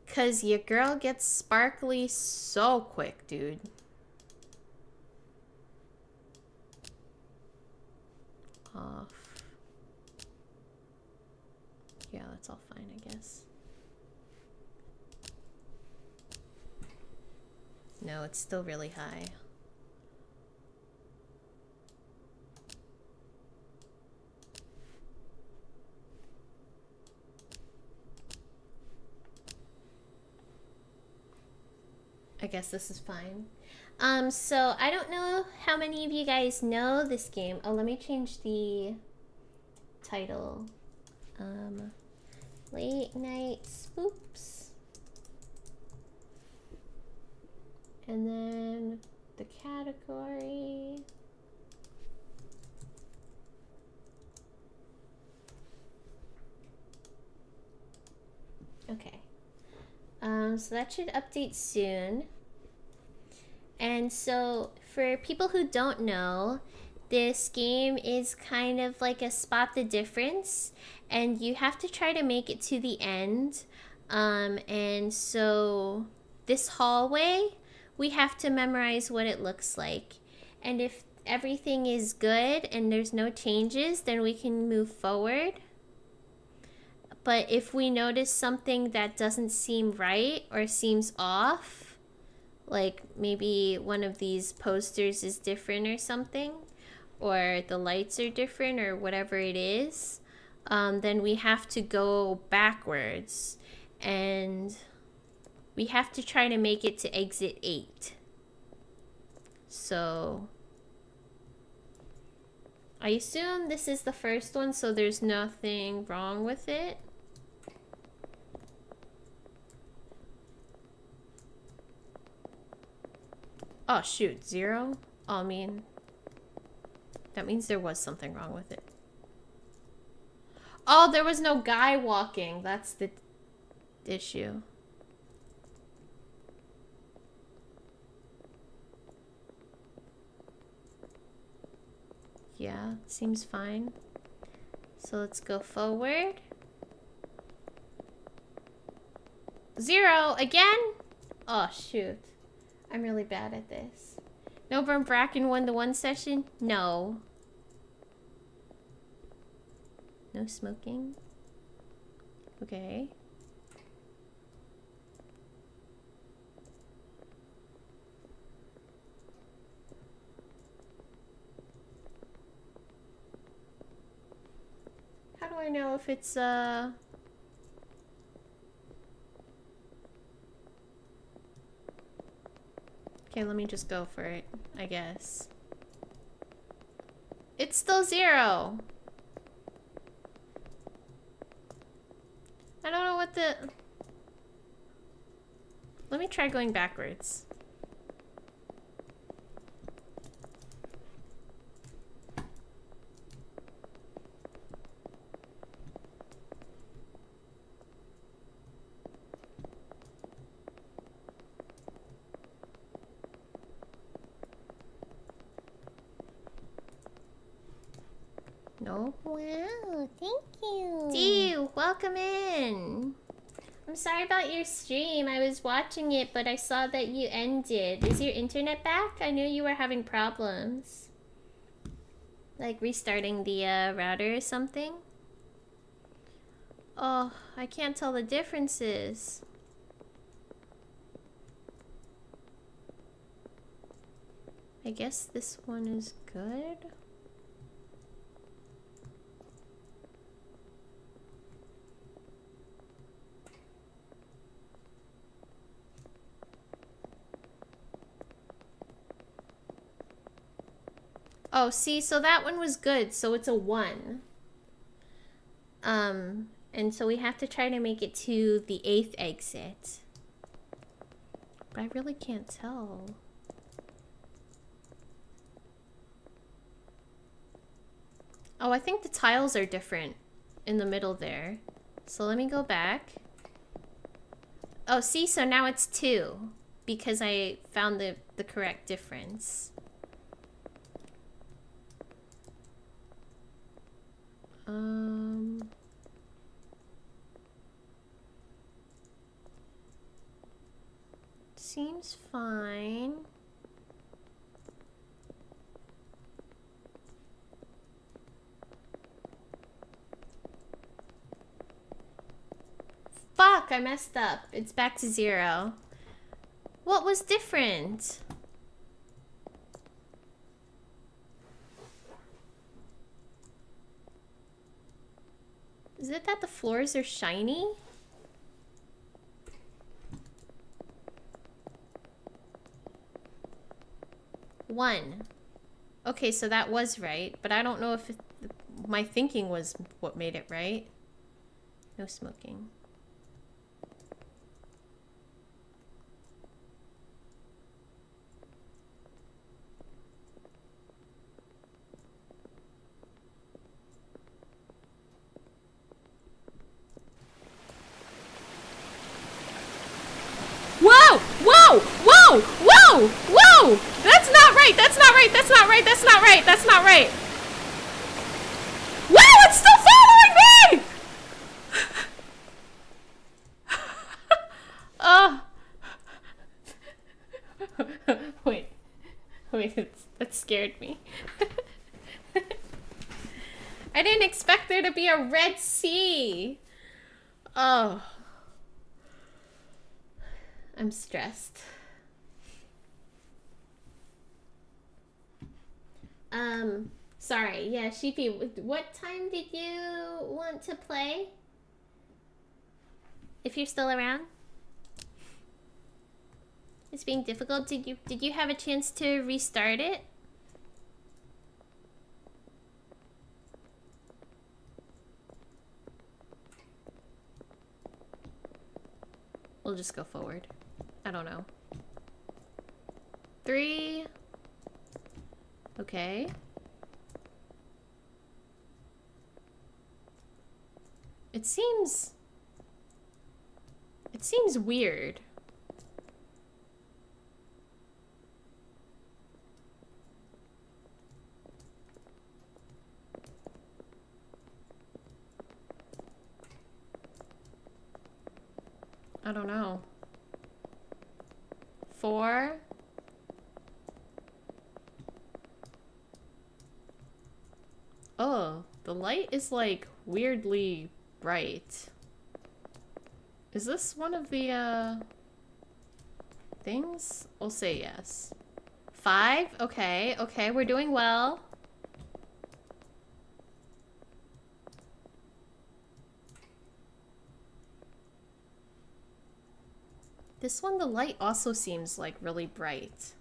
'Cause your girl gets sparkly so quick, dude. Off. Yeah, that's all fine, I guess. No, it's still really high. I guess this is fine. So I don't know how many of you guys know this game. Oh, let me change the title. Late Night Spoops. And then the category. Okay. So that should update soon. And so for people who don't know, this game is kind of like a spot the difference, and you have to try to make it to the end. And so this hallway, we have to memorize what it looks like. And if everything is good and there's no changes, then we can move forward. But if we notice something that doesn't seem right or seems off, like maybe one of these posters is different or something, or the lights are different or whatever it is, then we have to go backwards. And we have to try to make it to exit 8. So I assume this is the first one, so there's nothing wrong with it. Oh shoot, 0? Oh, I mean, that means there was something wrong with it. Oh, there was no guy walking. That's the issue. Yeah, seems fine. So let's go forward. 0 again? Oh shoot. I'm really bad at this. No, from Bracken 1-to-1 session? No. No smoking? Okay. How do I know if it's, Okay, let me just go for it, I guess. It's still 0. I don't know what the... Let me try going backwards. No? Wow, thank you. Dew, welcome in. I'm sorry about your stream. I was watching it, but I saw that you ended. Is your internet back? I knew you were having problems. Like restarting the router or something? Oh, I can't tell the differences. I guess this one is good. Oh, see, so that one was good, so it's a 1. And so we have to try to make it to the 8th exit. But I really can't tell. Oh, I think the tiles are different in the middle there. So let me go back. Oh, see, so now it's 2 because I found the correct difference. Seems fine. Fuck, I messed up. It's back to 0. What was different? Is it that the floors are shiny? 1. Okay, so that was right, but I don't know if my thinking was what made it right. No smoking. Whoa! Whoa! Whoa! Whoa! Whoa! That's not right! That's not right! That's not right! That's not right! That's not right! Whoa! It's still following me! Wait. Wait, that scared me. I didn't expect there to be a red sea. Oh. I'm stressed. Sorry. Yeah, Sheepy, what time did you want to play? If you're still around? It's being difficult. Did you have a chance to restart it? We'll just go forward. I don't know. 3. Okay. It seems weird. I don't know. 4. Oh, the light is like weirdly bright. Is this one of the things? We'll say yes. 5? Okay, okay, we're doing well. This one, the light also seems like really bright.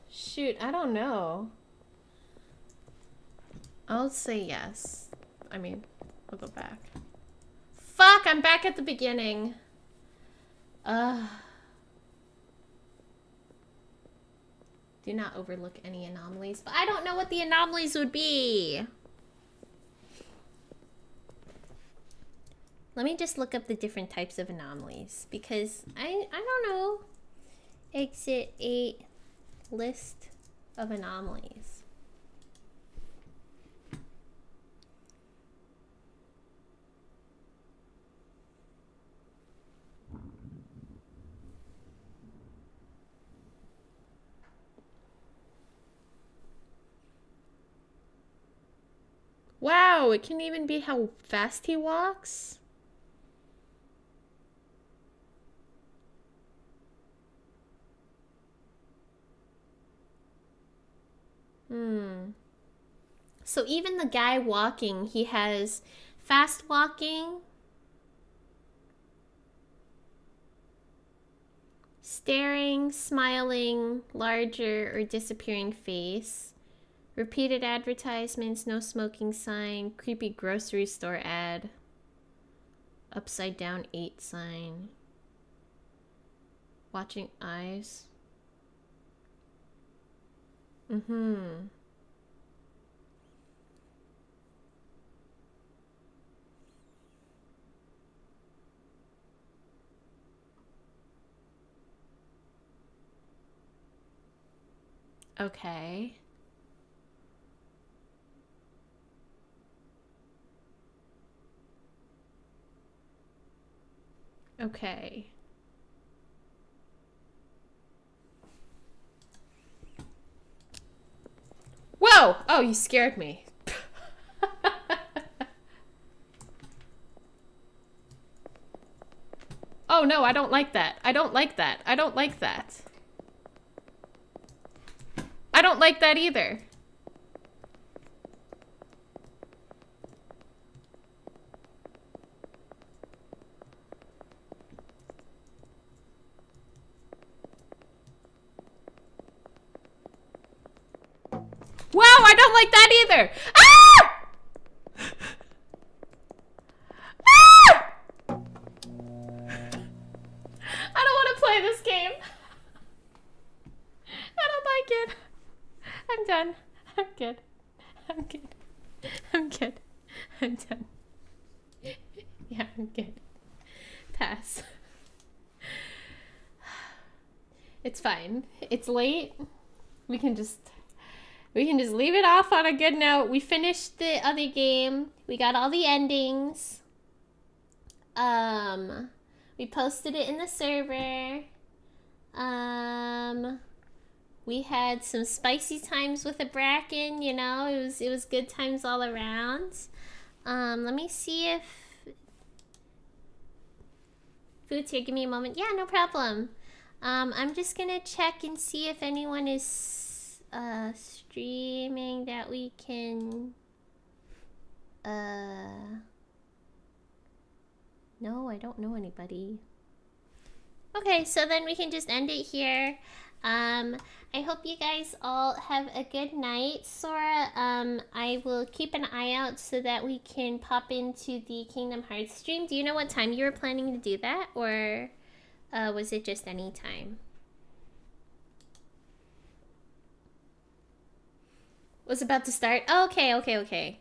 Shoot, I don't know. I'll say yes. I mean, I'll go back. Fuck, I'm back at the beginning. Do not overlook any anomalies, but I don't know what the anomalies would be. Let me just look up the different types of anomalies, because I don't know. Exit 8 list of anomalies. Wow, it can even be how fast he walks. So even the guy walking, he has fast walking, staring, smiling, larger or disappearing face, repeated advertisements, no smoking sign, creepy grocery store ad, upside down 8 sign, watching eyes. Okay. Okay. Whoa! Oh, you scared me. Oh no, I don't like that. I don't like that. I don't like that. I don't like that either. I don't like that either. Ah! Ah! I don't want to play this game. I don't like it. I'm done. I'm good. I'm good. I'm good. I'm done. Yeah, I'm good. Pass. It's fine. It's late. We can just leave it off on a good note. We finished the other game. We got all the endings. We posted it in the server. We had some spicy times with the Bracken, you know. It was good times all around. Let me see if Food's here. Give me a moment. Yeah, no problem. I'm just gonna check and see if anyone is streaming that we can. No, I don't know anybody. Okay, so then we can just end it here. I hope you guys all have a good night. Sora, I will keep an eye out so that we can pop into the Kingdom Hearts stream. Do you know what time you were planning to do that, or was it just any time? Was about to start? Oh, okay.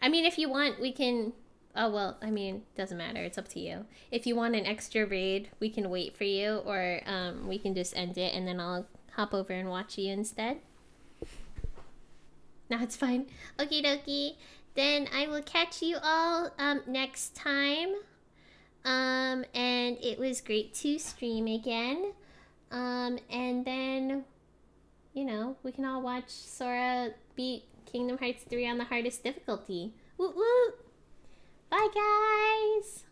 I mean, if you want, we can... Oh, well, I mean, doesn't matter. It's up to you. If you want an extra raid, we can wait for you, or we can just end it, and then I'll hop over and watch you instead. No, it's fine. Okie dokie. Then I will catch you all next time. And it was great to stream again. And then, you know, we can all watch Sora beat Kingdom Hearts 3 on the hardest difficulty. Woot woot! Bye, guys!